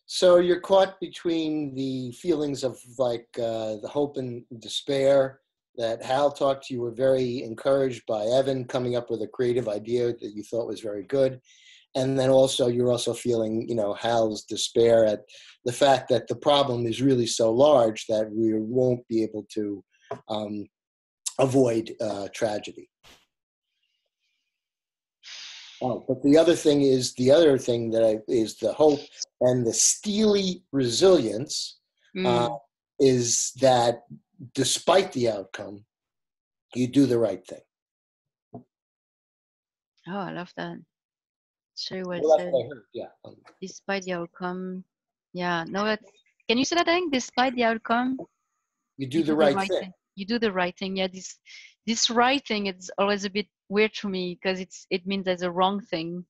So you're caught between the feelings of like the hope and despair that Hal talked to. You were very encouraged by Evan coming up with a creative idea that you thought was very good. And then also, you're also feeling, Hal's despair at the fact that the problem is really so large that we won't be able to avoid tragedy. Oh, but the other thing is is the hope and the steely resilience is that despite the outcome, you do the right thing. Oh, I love that. It's very well Well, said. that's what I heard. Yeah. Despite the outcome, yeah. No, that's. Can you say that again? Despite the outcome, You do the right thing. You do the right thing. Yeah. This right thing is always a bit weird to me because it means there's a wrong thing,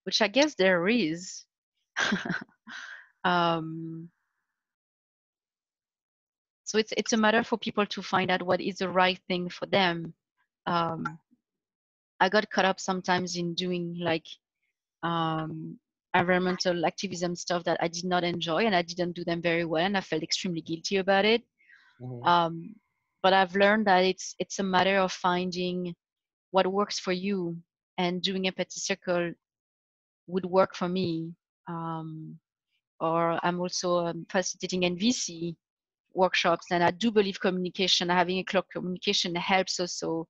which I guess there is. So it's a matter for people to find out what is the right thing for them. I got caught up sometimes in doing like environmental activism stuff that I did not enjoy, and I didn't do them very well, and I felt extremely guilty about it. But I've learned that it's a matter of finding what works for you, and doing Empathy Circle would work for me. Or I'm also facilitating NVC workshops, and I do believe having a clear communication helps also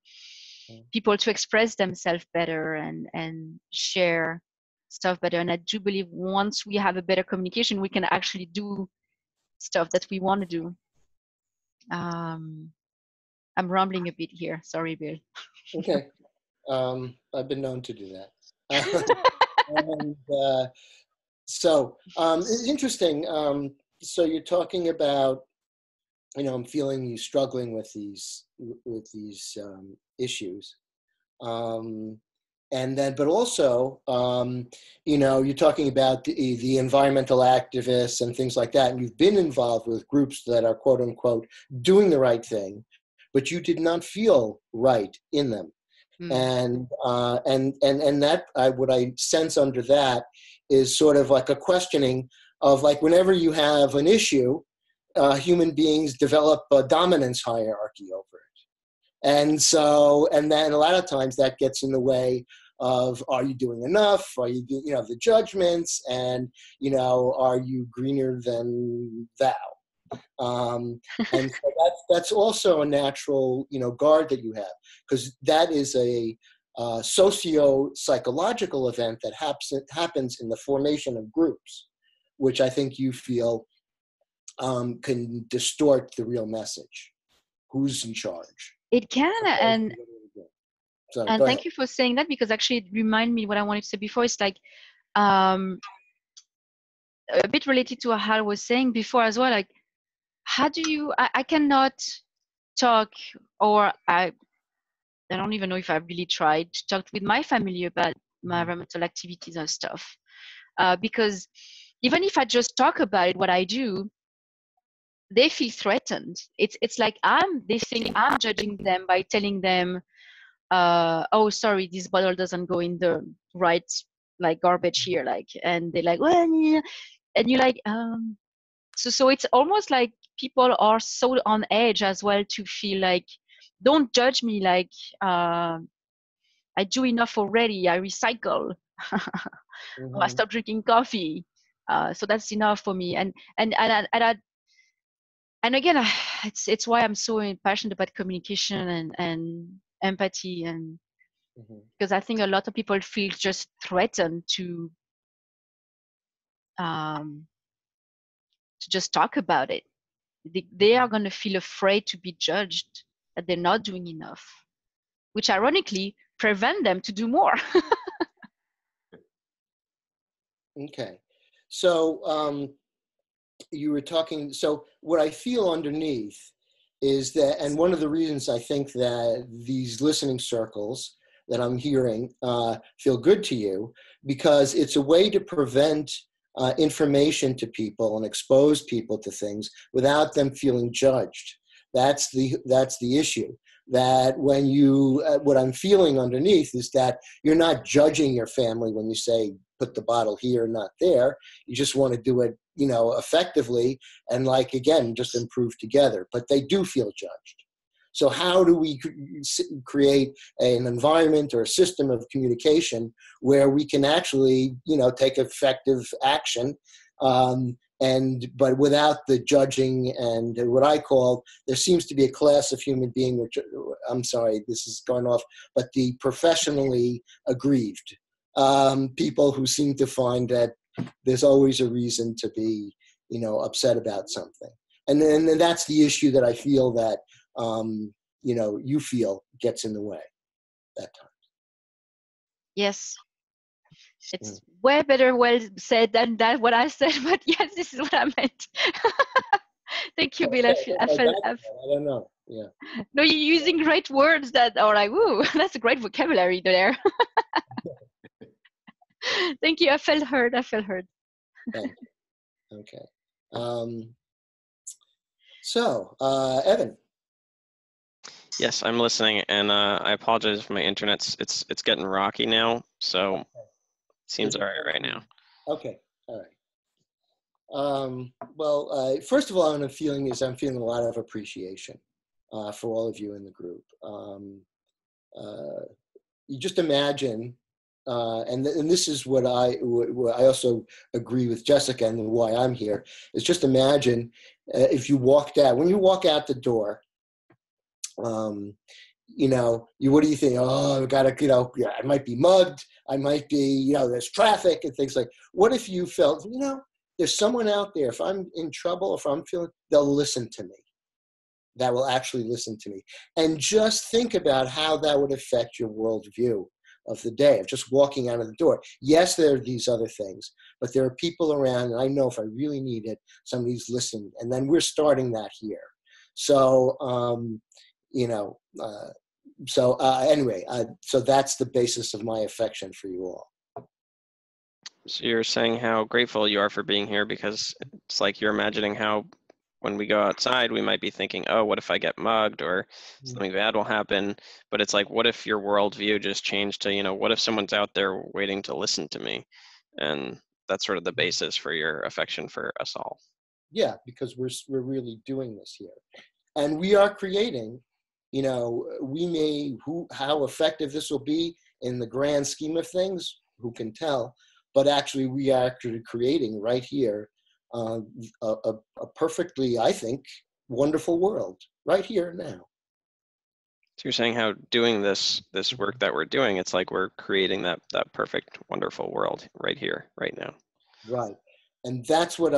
people to express themselves better and share stuff better. And I do believe once we have a better communication, we can actually do stuff that we want to do. I'm rambling a bit here. Sorry, Bill. Okay. I've been known to do that. And, so it's interesting. So you're talking about, I'm feeling you struggling with these issues. And then, but also, you're talking about the environmental activists and things like that. And you've been involved with groups that are quote unquote doing the right thing, but you did not feel right in them. And that what I sense under that is sort of like a questioning of like whenever you have an issue, human beings develop a dominance hierarchy over it. And so, and then a lot of times that gets in the way of, are you doing enough? Are you, the judgments, and, are you greener than thou? And so that's also a natural, guard that you have, because that is a socio-psychological event that happens in the formation of groups, which I think you feel can distort the real message. Who's in charge? It can, and thank you for saying that, because actually it reminded me what I wanted to say before. It's like a bit related to what Hal was saying before as well. Like, how do you? I cannot talk, or I don't even know if I really tried to talk with my family about my environmental activities and stuff, because even if I just talk about it, what I do, they feel threatened. It's like they think I'm judging them by telling them, oh, sorry, this bottle doesn't go in the right like garbage here, like, and they're like, well, yeah. And you're like, so it's almost like people are so on edge as well to feel like, don't judge me, like I do enough already, I recycle. I stop drinking coffee, so that's enough for me. And again, it's why I'm so passionate about communication and empathy, and because I think a lot of people feel just threatened to just talk about it. They are going to feel afraid to be judged, that they're not doing enough, which ironically prevent them to do more. Okay. So you were talking, so what I feel underneath is that, and one of the reasons I think that these listening circles that I'm hearing feel good to you, because it's a way to prevent information to people and expose people to things without them feeling judged. That's the issue. That when you, what I'm feeling underneath is that you're not judging your family when you say, put the bottle here, not there. You just want to do it, effectively, and like, again, just improve together. But they do feel judged. So how do we create an environment or a system of communication where we can actually, take effective action, but without the judging and what I call, there seems to be a class of human being, which, I'm sorry, this is going off, but the professionally aggrieved, people who seem to find that there's always a reason to be, upset about something. And then that's the issue that I feel that, you feel gets in the way that time. Yes. It's way better well said than that what I said, but yes, this is what I meant. Thank you, Bill. I don't know. Yeah. No, you're using great words that are like, ooh, that's a great vocabulary there. Thank you. I felt heard. Thank you. Okay. So, Evan. Yes, I'm listening, and I apologize for my internet. It's getting rocky now, so it seems all right now. Okay, all right. Well, first of all, I'm feeling a lot of appreciation for all of you in the group. You just imagine, and this is what I also agree with Jessica and why I'm here, is just imagine if you when you walk out the door, what do you think? Oh, I gotta, I might be mugged. I might be, there's traffic and things like. What if you felt, there's someone out there. If I'm in trouble, if I'm feeling, they'll listen to me. That will actually listen to me. And just think about how that would affect your worldview of the day, of just walking out of the door. Yes, there are these other things, but there are people around, and I know if I really need it, somebody's listening. And then we're starting that here. So, anyway, so that's the basis of my affection for you all. So you're saying how grateful you are for being here, because it's like you're imagining how when we go outside, we might be thinking, oh, what if I get mugged or something bad will happen? But it's like, what if your worldview just changed to, what if someone's out there waiting to listen to me? And that's sort of the basis for your affection for us all. Yeah, because we're really doing this here. And we are creating, how effective this will be in the grand scheme of things, who can tell? But actually, we are actually creating right here a perfectly, I think, wonderful world right here now. So you're saying how doing this work that we're doing, it's like we're creating that perfect, wonderful world right here, right now. Right, and that's what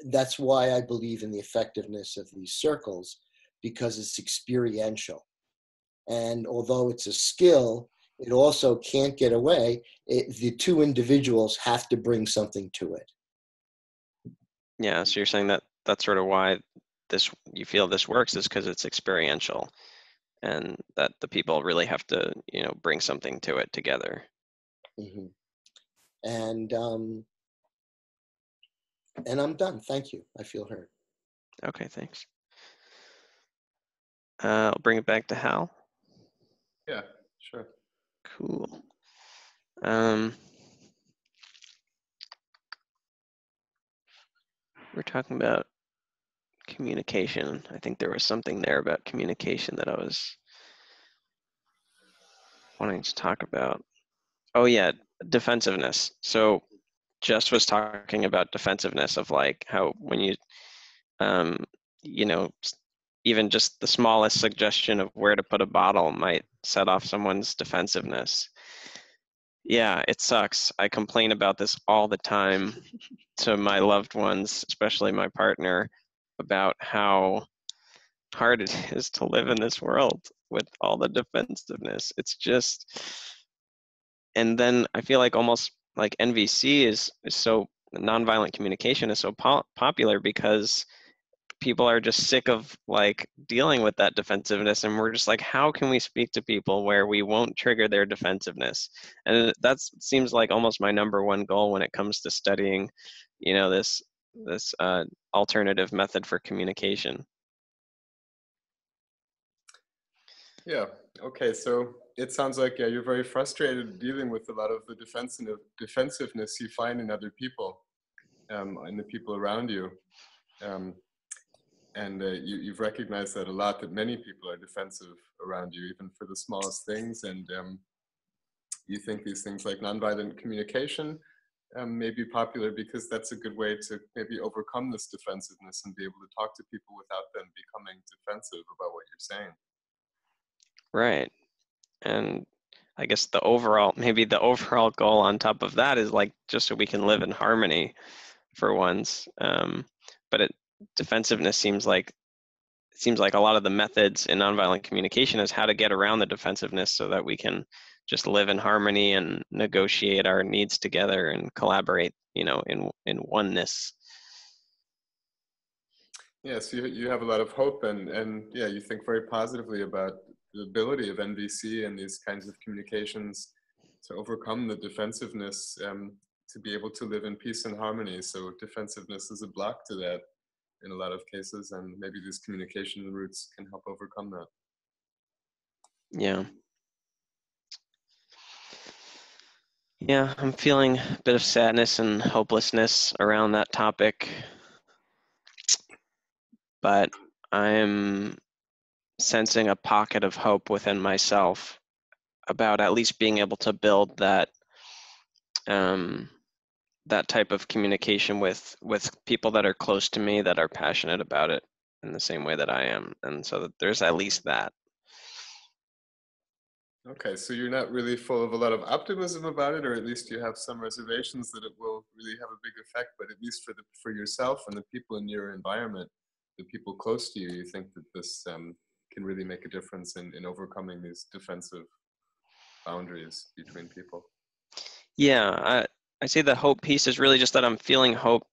that's why I believe in the effectiveness of these circles, because it's experiential. And although it's a skill, it also can't get away. The two individuals have to bring something to it. Yeah, so you're saying that that's sort of why you feel this works, is because it's experiential, and that the people really have to, bring something to it together. Mm-hmm. And I'm done. Thank you. I feel heard. Okay, thanks. I'll bring it back to Hal. Yeah, sure. Cool. We're talking about communication. I think there was something there about communication that I was wanting to talk about. Oh yeah, defensiveness. So Jess was talking about defensiveness, of like how when you, even just the smallest suggestion of where to put a bottle might set off someone's defensiveness. Yeah, it sucks. I complain about this all the time to my loved ones, especially my partner, about how hard it is to live in this world with all the defensiveness. It's just, and then I feel like almost like NVC is so, nonviolent communication is so popular because people are just sick of like dealing with that defensiveness, and we're just like, how can we speak to people where we won't trigger their defensiveness? And that seems like almost my number one goal when it comes to studying, this alternative method for communication. Yeah. Okay. So it sounds like, yeah, you're very frustrated dealing with a lot of the defensiveness you find in other people, and the people around you. And you've recognized that a lot, that many people are defensive around you, even for the smallest things. And you think these things like nonviolent communication may be popular because that's a good way to maybe overcome this defensiveness and be able to talk to people without them becoming defensive about what you're saying. Right. And I guess the overall goal on top of that is like just so we can live in harmony for once. But defensiveness seems like a lot of the methods in nonviolent communication is how to get around the defensiveness so that we can just live in harmony and negotiate our needs together and collaborate, in oneness. Yes, you have a lot of hope, and yeah, you think very positively about the ability of NVC and these kinds of communications to overcome the defensiveness, to be able to live in peace and harmony. So defensiveness is a block to that in a lot of cases, and maybe these communication routes can help overcome that. Yeah. Yeah, I'm feeling a bit of sadness and hopelessness around that topic, but I'm sensing a pocket of hope within myself about at least being able to build that that type of communication with people that are close to me, that are passionate about it in the same way that I am. And so that there's at least that. Okay, so you're not really full of a lot of optimism about it, or at least you have some reservations that it will really have a big effect, but at least for yourself and the people in your environment, the people close to you, you think that this can really make a difference in overcoming these defensive boundaries between people. Yeah, I say the hope piece is really just that I'm feeling hope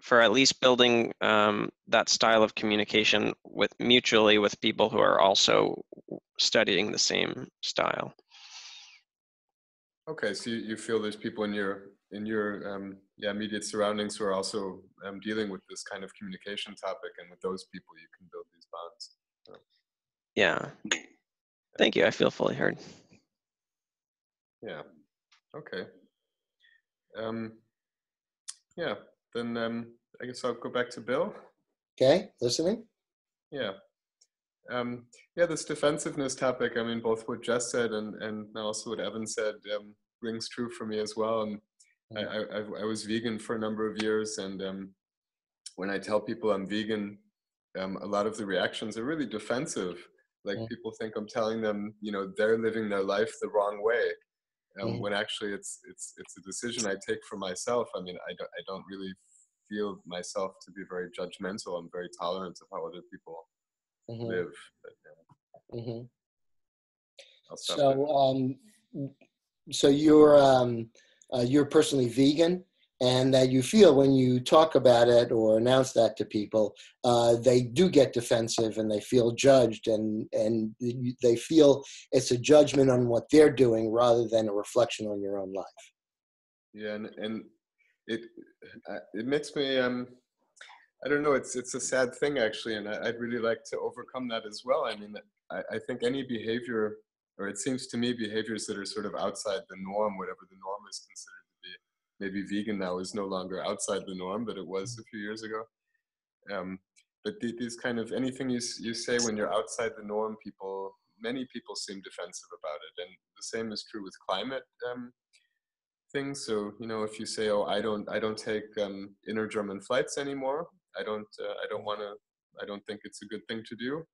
for at least building that style of communication mutually with people who are also studying the same style. Okay, so you feel there's people in your immediate surroundings who are also dealing with this kind of communication topic, and with those people you can build these bonds. So. Yeah. Thank you. I feel fully heard. Yeah. Okay. Yeah. Then I guess I'll go back to Bill. Okay, listening. Yeah. Yeah, this defensiveness topic, I mean, both what Jess said and also what Evan said rings true for me as well. And I was vegan for a number of years, and when I tell people I'm vegan, a lot of the reactions are really defensive. Like people think I'm telling them, they're living their life the wrong way, when actually it's a decision I take for myself. I mean, I don't really feel myself to be very judgmental. I'm very tolerant of how other people live. But, I'll stop there. So you're personally vegan, and that you feel when you talk about it or announce that to people, they do get defensive and they feel judged, and they feel it's a judgment on what they're doing rather than a reflection on your own life. Yeah, and it makes me I don't know, it's a sad thing actually, and I'd really like to overcome that as well. I mean, I think any behavior, or it seems to me behaviors that are sort of outside the norm, whatever the norm is considered to be, maybe vegan now is no longer outside the norm, but it was a few years ago. But these kind of, anything you say when you're outside the norm, many people seem defensive about it. And the same is true with climate things. So, if you say, oh, I don't take inner German flights anymore, I don't think it's a good thing to do.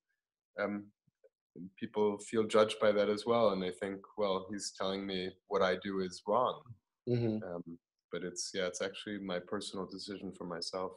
People feel judged by that as well, and they think, well, he's telling me what I do is wrong. But it's actually my personal decision for myself.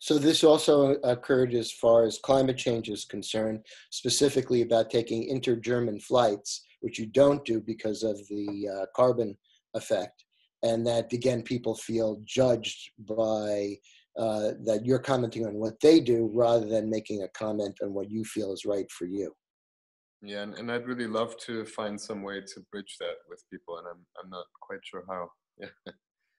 So this also occurred as far as climate change is concerned, specifically about taking inter-German flights, which you don't do because of the carbon effect. And that, again, people feel judged by that you're commenting on what they do rather than making a comment on what you feel is right for you. Yeah, and I'd really love to find some way to bridge that with people, and I'm not quite sure how. Yeah.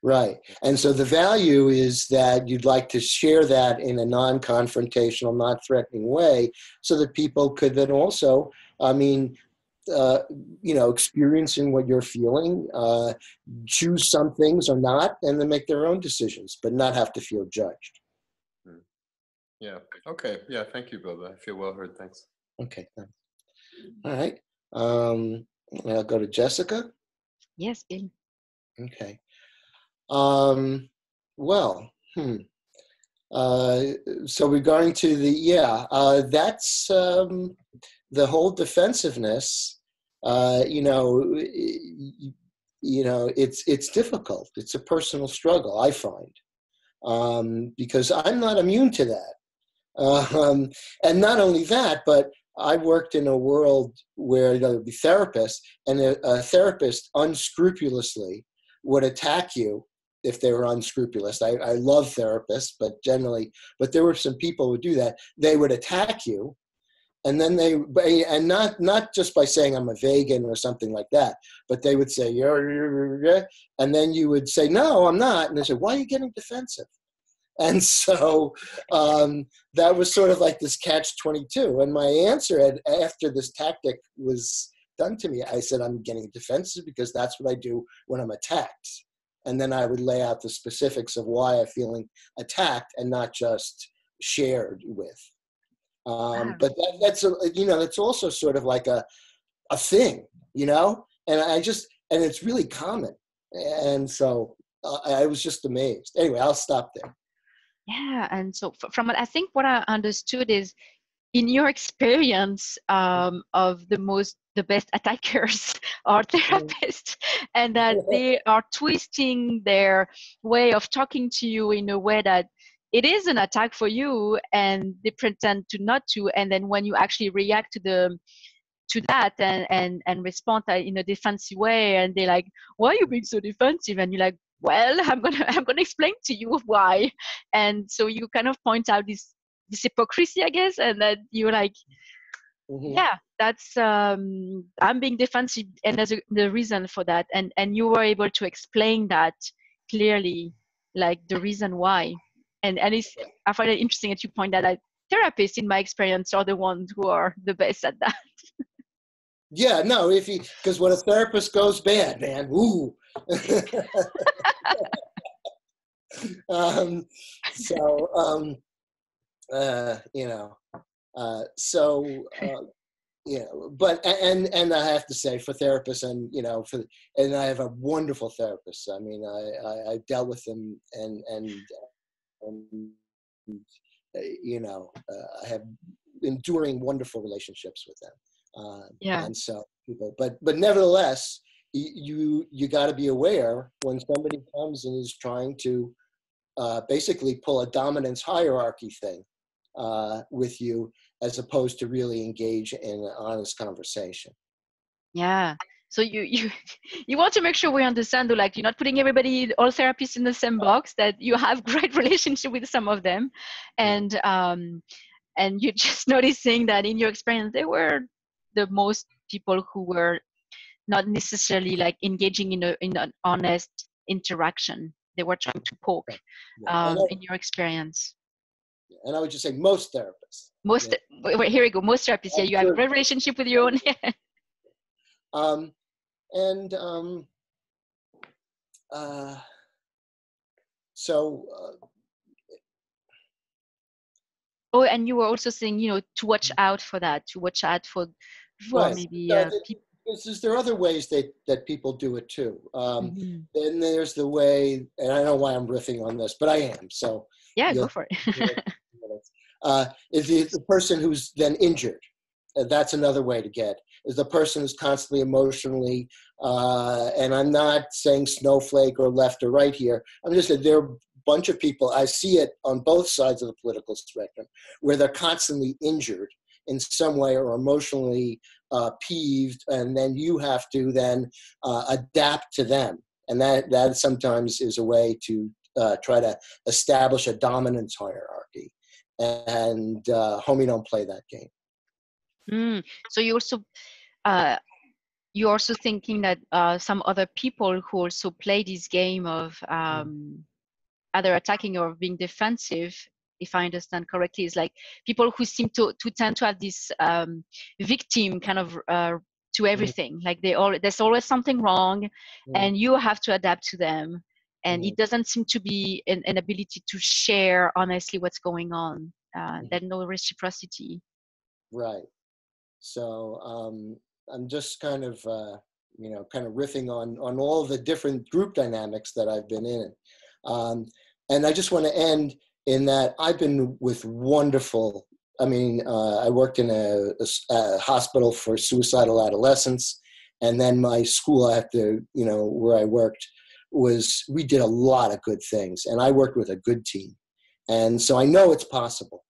Right. And so the value is that you'd like to share that in a non-confrontational, not threatening way, so that people could then also, experiencing what you're feeling, choose some things or not, and then make their own decisions, but not have to feel judged. Yeah. Okay. Yeah. Thank you, Bilba. I feel well heard. Thanks. Okay. Thanks. All right. I'll go to Jessica. Yes, Bill. Okay. Well, so regarding to that's the whole defensiveness. It's difficult. It's a personal struggle, I find, because I'm not immune to that. And not only that, but I worked in a world where there would be therapists, and a therapist unscrupulously would attack you if they were unscrupulous. I love therapists, but there were some people who would do that. They would attack you, and then and not just by saying I'm a vegan or something like that, but they would say, and then you would say, no, I'm not. And they said, why are you getting defensive? And so that was sort of like this catch-22. And my answer after this tactic was done to me, I said, I'm getting defensive because that's what I do when I'm attacked. And then I would lay out the specifics of why I'm feeling attacked and not just shared with. But that's also sort of like a thing, and it's really common. And so I was just amazed. Anyway, I'll stop there. Yeah, and so from what I understood is, in your experience of the best attackers are therapists, and that they are twisting their way of talking to you in a way that it is an attack for you, and they pretend to not to, and then when you actually react to that and respond in a defensive way, and they're like, why are you being so defensive? And you're like, well, I'm gonna explain to you why. And so you kind of point out this hypocrisy, I guess, and that you're like, yeah, that's I'm being defensive, and there's the reason for that, and you were able to explain that clearly, like the reason why. And I find it interesting that you point that out. Therapists, in my experience, are the ones who are the best at that. Yeah, no, because when a therapist goes bad, man, ooh. But and I have to say, for therapists, and I have a wonderful therapist. I mean, I dealt with them and I have enduring wonderful relationships with them. And so but nevertheless, you got to be aware when somebody comes and is trying to basically pull a dominance hierarchy thing with you, as opposed to really engage in an honest conversation. Yeah. So you want to make sure we understand, like, you're not putting all therapists in the same box, that you have great relationship with some of them, and you're just noticing that in your experience, they were the most people who were not necessarily like engaging in an honest interaction. They were trying to poke in your experience. And I would just say most therapists. Wait, here we go. Most therapists, yeah, you have a great relationship with your own. Oh, and you were also saying, to watch out for that, to watch out for maybe people. There are other ways that people do it too. Then there's the way, and I don't know why I'm riffing on this, but I am. So yeah, go for it. Is the person who's then injured. That's another way to get. Is the person who's constantly emotionally, and I'm not saying snowflake or left or right here. I'm just saying there are a bunch of people, I see it on both sides of the political spectrum, where they're constantly injured in some way or emotionally peeved, and then you have to then adapt to them. And that sometimes is a way to try to establish a dominance hierarchy. And homie don't play that game. So you're also thinking that some other people who also play this game of either attacking or being defensive, if I understand correctly, is like people who seem to tend to have this victim kind of to everything. Like there's always something wrong, and you have to adapt to them. And it doesn't seem to be an ability to share honestly what's going on. there's no reciprocity. Right. So I'm just kind of riffing on all the different group dynamics that I've been in. And I just want to end in that I've been with wonderful, I worked in a hospital for suicidal adolescents. And then my school after, where I worked we did a lot of good things. And I worked with a good team. And so I know it's possible.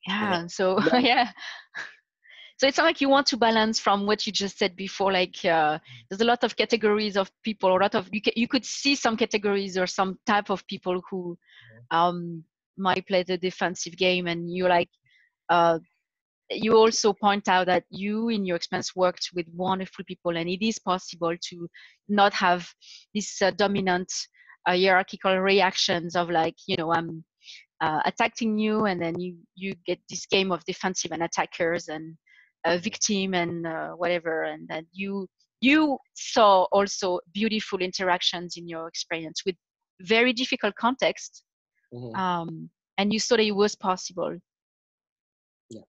Yeah. So, yeah. So it's not like you want to balance from what you just said before, like there's a lot of categories of people, a lot of, you could see some categories or some type of people who might play the defensive game, and you're like, you also point out that you in your experience worked with wonderful people, and it is possible to not have this dominant hierarchical reactions of like, I'm attacking you, and then you get this game of defensive and attackers and victim and whatever, and that you saw also beautiful interactions in your experience with very difficult context, and you saw that it was possible. Yeah,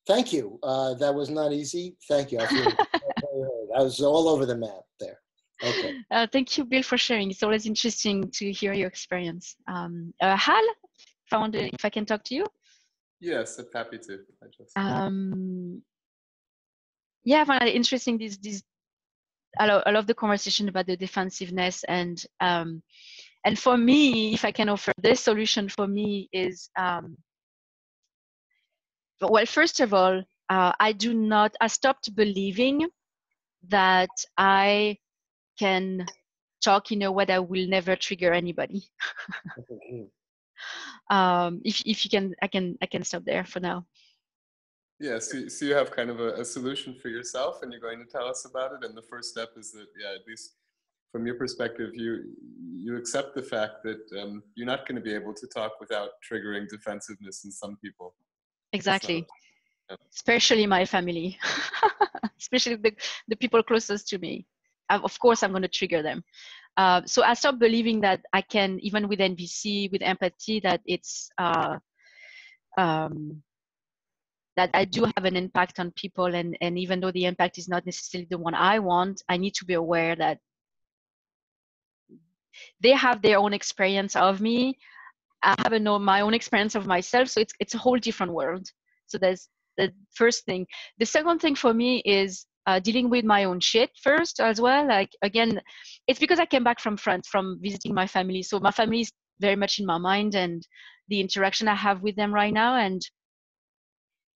thank you. That was not easy. Thank you. I feel I was all over the map there. Okay. Thank you, Bill, for sharing. It's always interesting to hear your experience. Hal, if I can talk to you. Yes, I'm happy to. Yeah, I find it interesting. I love the conversation about the defensive-ness, and for me, if I can offer this solution for me is, well, first of all, I stopped believing that I can talk in a way that will never trigger anybody. If you can, I can stop there for now. Yeah, so you have kind of a solution for yourself, and you're going to tell us about it. And the first step is that, at least from your perspective, you accept the fact that you're not going to be able to talk without triggering defensiveness in some people. Exactly. Especially my family, especially the people closest to me. Of course, I'm going to trigger them. So I stopped believing that I can, even with NVC, with empathy, that it's that I do have an impact on people, and even though the impact is not necessarily the one I want, I need to be aware that they have their own experience of me. I have my own experience of myself, so it's a whole different world. So that's the first thing. The second thing for me is dealing with my own shit first as well. Like, again, it's because I came back from France, from visiting my family. So my family is very much in my mind and the interaction I have with them right now. And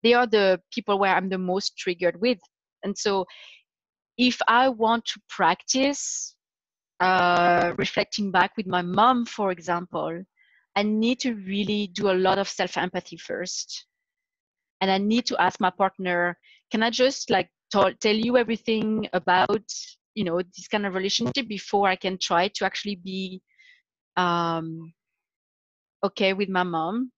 they are the people where I'm the most triggered with. And so if I want to practice reflecting back with my mom, for example, I need to really do a lot of self-empathy first. And I need to ask my partner, can I just like tell you everything about, this kind of relationship before I can try to actually be okay with my mom?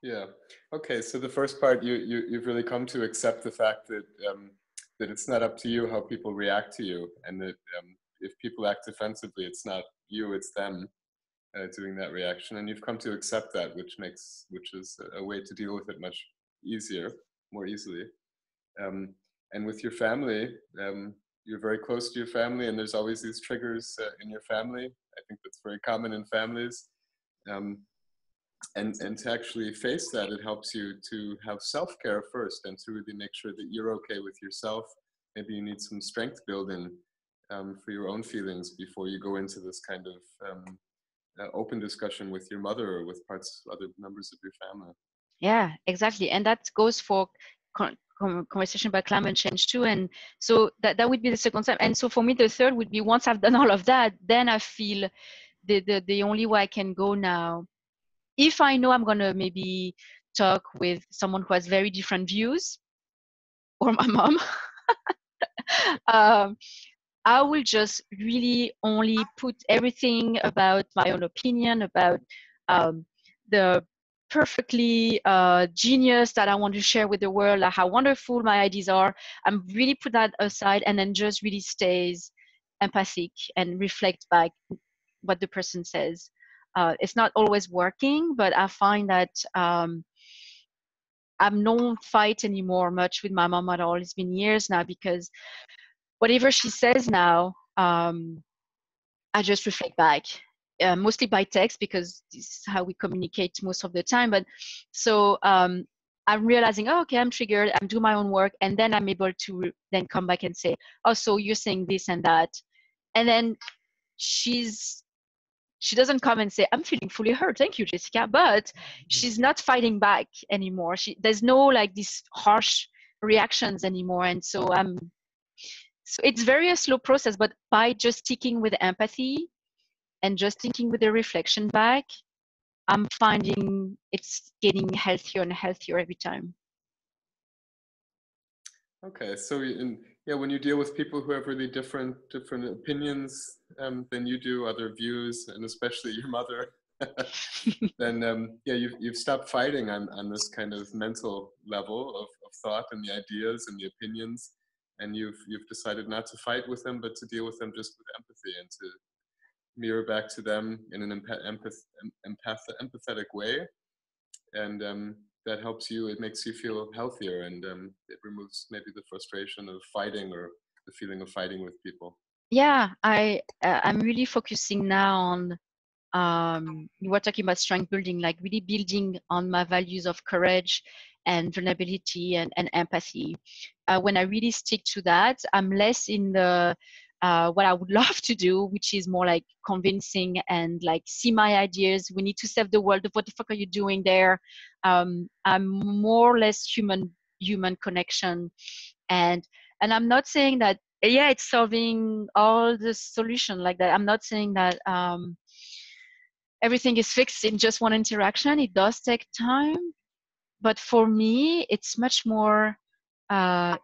Yeah. Okay. So the first part, you've really come to accept the fact that that it's not up to you how people react to you, and that if people act defensively, it's not you, it's them doing that reaction, and you've come to accept that, which is a way to deal with it much more easily. And with your family, you're very close to your family, and there's always these triggers in your family. I think that's very common in families. And to actually face that, it helps you to have self-care first, and to really make sure that you're okay with yourself. Maybe you need some strength building for your own feelings before you go into this kind of open discussion with your mother or with other members of your family. Yeah, exactly. And that goes for conversation about climate change too. And so that would be the second step. And so for me, the third would be, once I've done all of that, then I feel the only way I can go now, if I know I'm going to maybe talk with someone who has very different views, or my mom, I will just really only put everything about my own opinion, about the perfectly genius that I want to share with the world, like how wonderful my ideas are. I'm really put that aside, and then just really stays empathic and reflect back what the person says. It's not always working, but I find that I don't fight anymore much with my mom at all. It's been years now, because whatever she says now, I just reflect back, mostly by text, because this is how we communicate most of the time. But so I'm realizing, oh, okay, I'm triggered. I'm doing my own work, and then I'm able to then come back and say, oh, so you're saying this and that, and then she doesn't come and say, I'm feeling fully hurt, thank you, Jessica, but she's not fighting back anymore. There's no like these harsh reactions anymore. And so so it's very a slow process, but by just sticking with empathy and just thinking with the reflection back, I'm finding it's getting healthier and healthier every time. Okay, so when you deal with people who have really different opinions than you do, other views, and especially your mother, then you've stopped fighting on this kind of mental level of thought and the ideas and the opinions, and you've decided not to fight with them, but to deal with them just with empathy and to mirror back to them in an empathetic way, and that helps you. It makes you feel healthier, and it removes maybe the frustration of fighting or the feeling of fighting with people. Yeah, I'm really focusing now on you were talking about strength building, like really building on my values of courage and vulnerability and empathy. When I really stick to that, I'm less in the what I would love to do, which is more like convincing and like, see my ideas, we need to save the world, what the fuck are you doing there? I'm more or less human connection, and I'm not saying that it's solving all the solution like that. I'm not saying that everything is fixed in just one interaction. It does take time, but for me, it's much more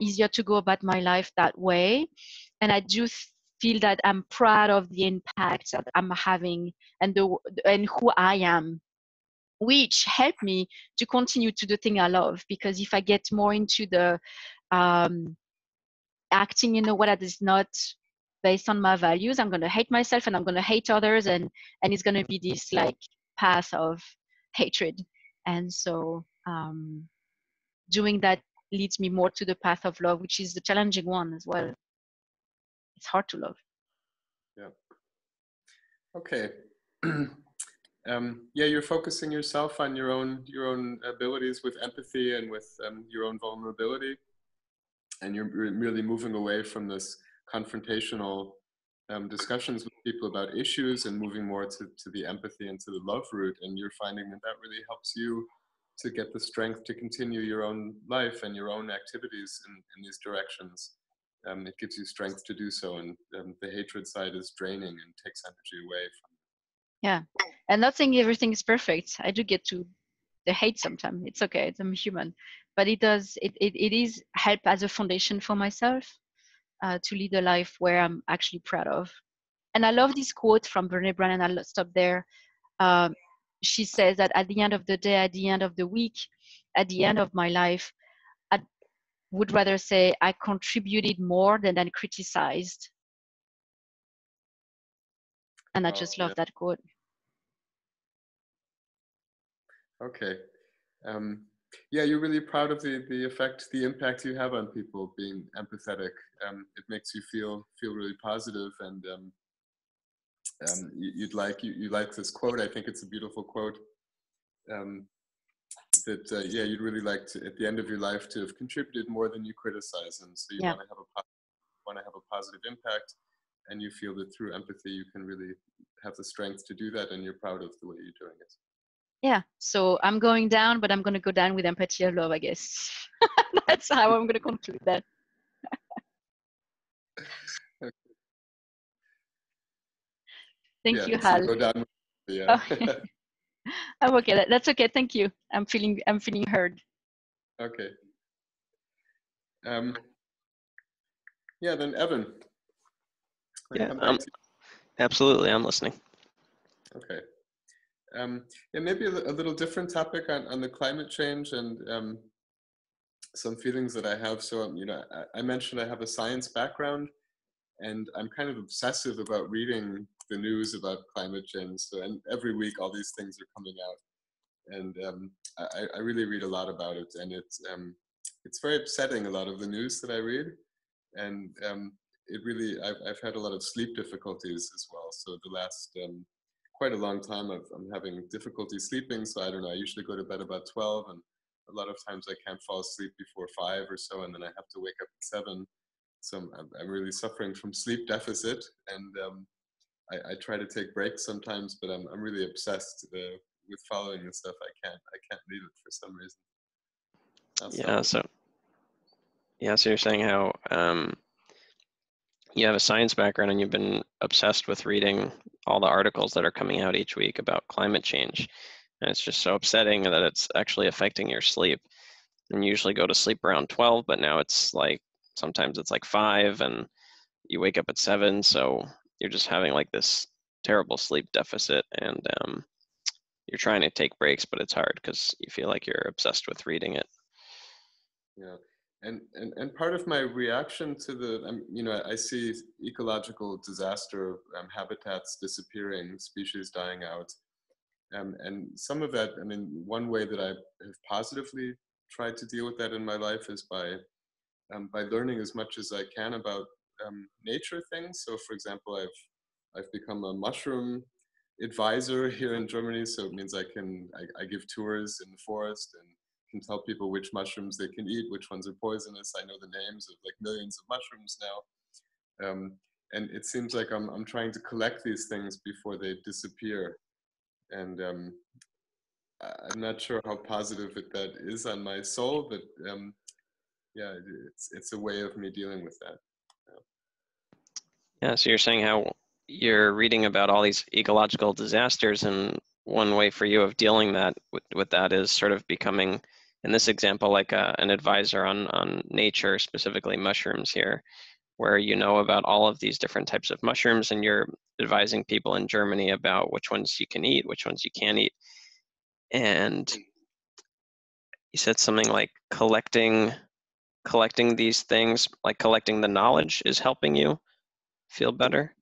easier to go about my life that way. And I do feel that I'm proud of the impact that I'm having and who I am, which helped me to continue to do things I love. Because if I get more into the acting in a way that is not based on my values, I'm going to hate myself and I'm going to hate others, and it's going to be this like path of hatred. And so doing that leads me more to the path of love, which is the challenging one as well. It's hard to love. Yeah. Okay. You're focusing yourself on your own abilities with empathy and with your own vulnerability, and you're really moving away from this confrontational discussions with people about issues and moving more to the empathy and to the love route. And you're finding that really helps you to get the strength to continue your own life and your own activities in these directions. It gives you strength to do so, and the hatred side is draining and takes energy away from it. Yeah, and not saying everything is perfect. I do get to the hate sometimes. It's okay. I'm human, but it is help as a foundation for myself to lead a life where I'm actually proud of. And I love this quote from Brené Brown, and I'll stop there. She says that at the end of the day, at the end of the week, at the end of my life, I would rather say I contributed more than I criticized. And I just love that quote. Okay. You're really proud of the impact you have on people being empathetic. It makes you feel really positive, and you like this quote. I think it's a beautiful quote. You'd really like to, at the end of your life, to have contributed more than you criticize, and so you want to have a positive impact, and you feel that through empathy you can really have the strength to do that, and you're proud of the way you're doing it. Yeah, so I'm going down, but I'm going to go down with empathy and love, I guess. That's how I'm going to conclude that. Thank you, Hal. Go down. I'm okay. That's okay. Thank you. I'm feeling heard. Okay. Then Evan. Absolutely. I'm listening. Okay. Maybe a little different topic on the climate change and some feelings that I have. So, I mentioned I have a science background, and I'm kind of obsessive about reading the news about climate change. So, and every week all these things are coming out, and I really read a lot about it, and it's very upsetting, a lot of the news that I read, and it really, I've had a lot of sleep difficulties as well. So the last quite a long time I'm having difficulty sleeping. So I don't know, I usually go to bed about 12, and a lot of times I can't fall asleep before 5 or so, and then I have to wake up at 7. So I'm really suffering from sleep deficit, and I try to take breaks sometimes, but I'm really obsessed with following this stuff. I can't leave it for some reason. So you're saying how you have a science background and you've been obsessed with reading all the articles that are coming out each week about climate change, and it's just so upsetting that it's actually affecting your sleep. And you usually go to sleep around 12, but now it's like sometimes it's like 5, and you wake up at 7, so you're just having like this terrible sleep deficit, and you're trying to take breaks, but it's hard because you feel like you're obsessed with reading it. Yeah, and part of my reaction to the, I see ecological disaster, habitats disappearing, species dying out, and some of that, I mean, one way that I have positively tried to deal with that in my life is by learning as much as I can about nature things. So, for example, I've become a mushroom advisor here in Germany. So it means I give tours in the forest and can tell people which mushrooms they can eat, which ones are poisonous. I know the names of like millions of mushrooms now. And it seems like I'm trying to collect these things before they disappear. And I'm not sure how positive that is on my soul, but yeah, it's a way of me dealing with that. Yeah, so you're saying how you're reading about all these ecological disasters, and one way for you of dealing with that is sort of becoming, in this example, like an advisor on nature, specifically mushrooms here, where you know about all of these different types of mushrooms, and you're advising people in Germany about which ones you can eat, which ones you can't eat. And you said something like collecting these things, like collecting the knowledge is helping you feel better.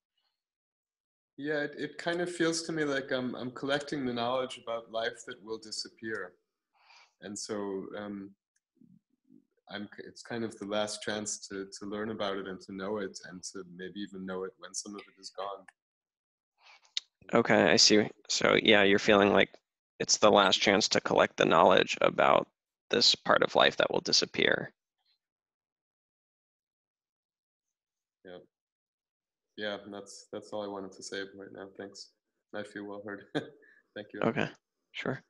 Yeah, it kind of feels to me like I'm collecting the knowledge about life that will disappear, and so it's kind of the last chance to learn about it and to know it, and to maybe even know it when some of it is gone. Okay, I see. So yeah, you're feeling like it's the last chance to collect the knowledge about this part of life that will disappear. Yeah. Yeah, and that's all I wanted to say right now. Thanks. I feel well heard. Thank you. Okay, sure.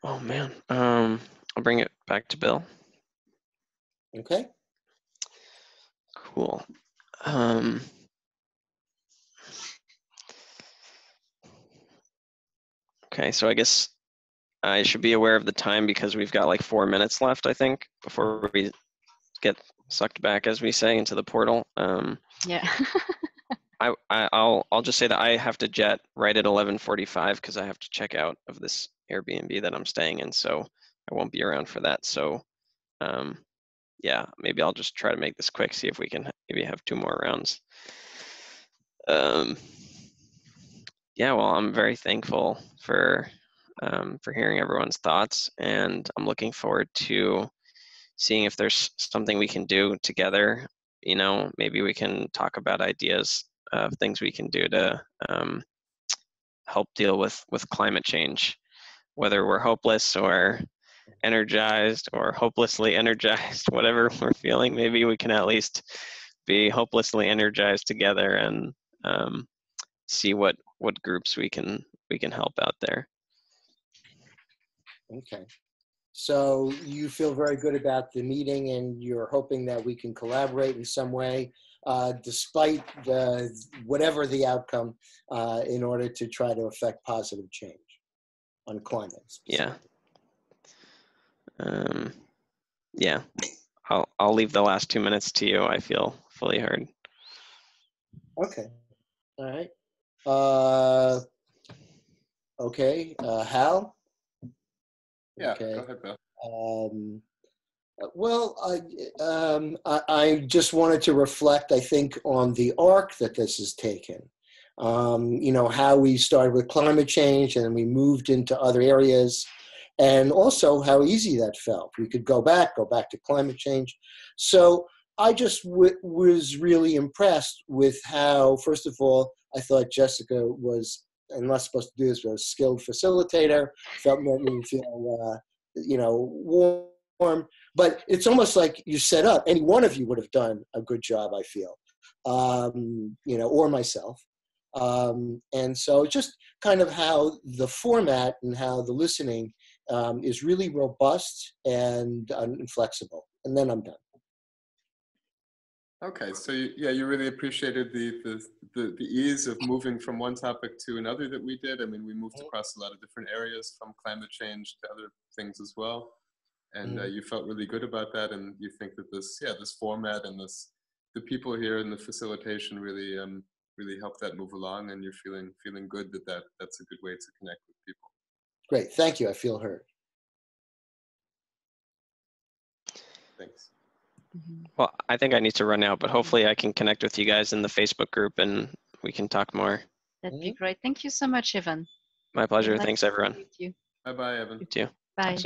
Oh man, I'll bring it back to Bill. Okay. Cool. Okay, so I guess I should be aware of the time because we've got like 4 minutes left, I think, before we get sucked back, as we say, into the portal. Yeah. I'll just say that I have to jet right at 11:45 because I have to check out of this Airbnb that I'm staying in, so I won't be around for that. So yeah, maybe I'll just try to make this quick, see if we can maybe have 2 more rounds. Yeah, well, I'm very thankful for hearing everyone's thoughts, and I'm looking forward to seeing if there's something we can do together. You know, maybe we can talk about ideas of things we can do to help deal with climate change, whether we're hopeless or energized or hopelessly energized, whatever we're feeling. Maybe we can at least be hopelessly energized together and see what groups we can help out there. Okay. So you feel very good about the meeting, and you're hoping that we can collaborate in some way, despite whatever the outcome, in order to try to affect positive change on climate. Yeah. Yeah. I'll leave the last 2 minutes to you. I feel fully heard. Okay. All right. Okay. Hal? Yeah, Okay. go ahead, Bill. Well, I just wanted to reflect, I think, on the arc that this has taken. You know, how we started with climate change and we moved into other areas, and also how easy that felt. We could go back to climate change. So I just was really impressed with how, first of all, I thought Jessica was, I'm not supposed to do this, but a skilled facilitator, made me feel, you know, warm. But it's almost like you set up. Any one of you would have done a good job, I feel, you know, or myself. And so just kind of how the format and how the listening is really robust and flexible. And then I'm done. Okay, so you really appreciated the ease of moving from one topic to another that we did. I mean, we moved across a lot of different areas, from climate change to other things as well, and you felt really good about that. And you think that this format and the people here and the facilitation really really helped that move along, and you're feeling good that's a good way to connect with people. Great, thank you. I feel heard. Thanks. Well, I think I need to run now, but hopefully I can connect with you guys in the Facebook group and we can talk more. That'd be great. Thank you so much, Evan. My pleasure. Nice Thanks, everyone. with you. Bye, Evan. You too. Bye.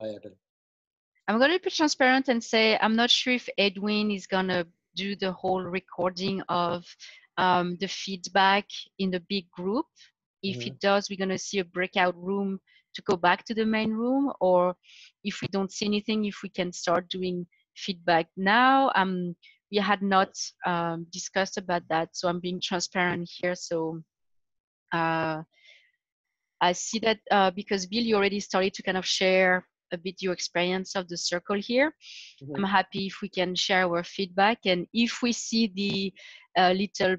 Bye, Evan. I'm going to be transparent and say I'm not sure if Edwin is going to do the whole recording of the feedback in the big group. If he does, we're going to see a breakout room to go back to the main room, or if we don't see anything, if we can start doing feedback now. We had not discussed about that, so I'm being transparent here. So I see that because Bill, you already started to kind of share a bit your experience of the circle here. I'm happy if we can share our feedback, and if we see the little,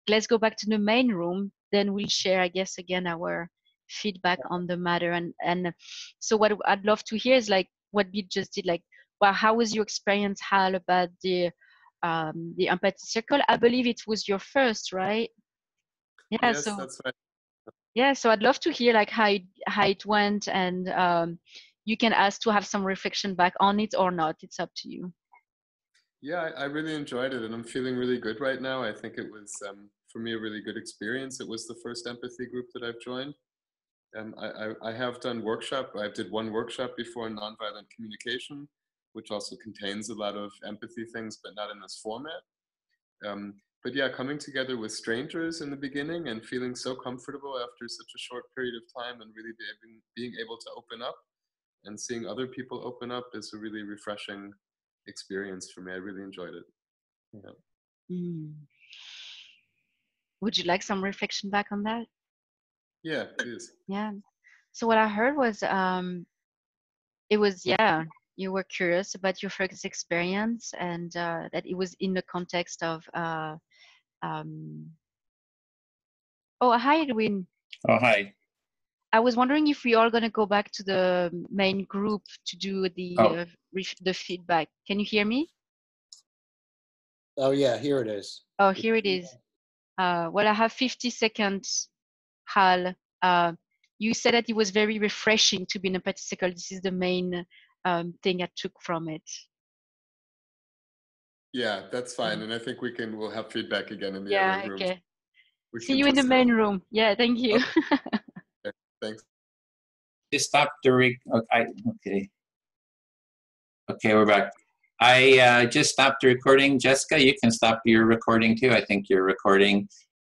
let's go back to the main room, then we'll share, I guess, again, our feedback on the matter. And so what I'd love to hear is like what Bill just did, like, well, how was your experience, Hal, about the empathy circle? I believe it was your first, right? Yeah. Yes, so that's right. yeah, so I'd love to hear like how it went, and you can ask to have some reflection back on it or not. It's up to you. Yeah, I really enjoyed it, and I'm feeling really good right now. I think it was, for me, a really good experience. It was the first empathy group that I've joined. I have done I did one workshop before, nonviolent communication, which also contains a lot of empathy things, but not in this format. But yeah, coming together with strangers in the beginning and feeling so comfortable after such a short period of time, and really being able to open up and seeing other people open up is a really refreshing experience for me. I really enjoyed it. Yeah. Would you like some reflection back on that? Yeah, please. Yeah. So what I heard was it was, yeah, you were curious about your first experience, and that it was in the context of oh, hi, Edwin. Oh, hi. I was wondering if we are going to go back to the main group to do the feedback. Can you hear me? Oh yeah, here it is. Oh, here it is. Well, I have 50 seconds, Hal. You said that it was very refreshing to be in a empathy circle. This is the main thing I took from it. Yeah, that's fine. And I think we'll have feedback again in the other rooms. Okay. See you in the main room. Yeah, thank you. Okay, thanks. Just stop the okay. Okay, we're back. I just stopped the recording. Jessica, you can stop your recording too. I think you're recording.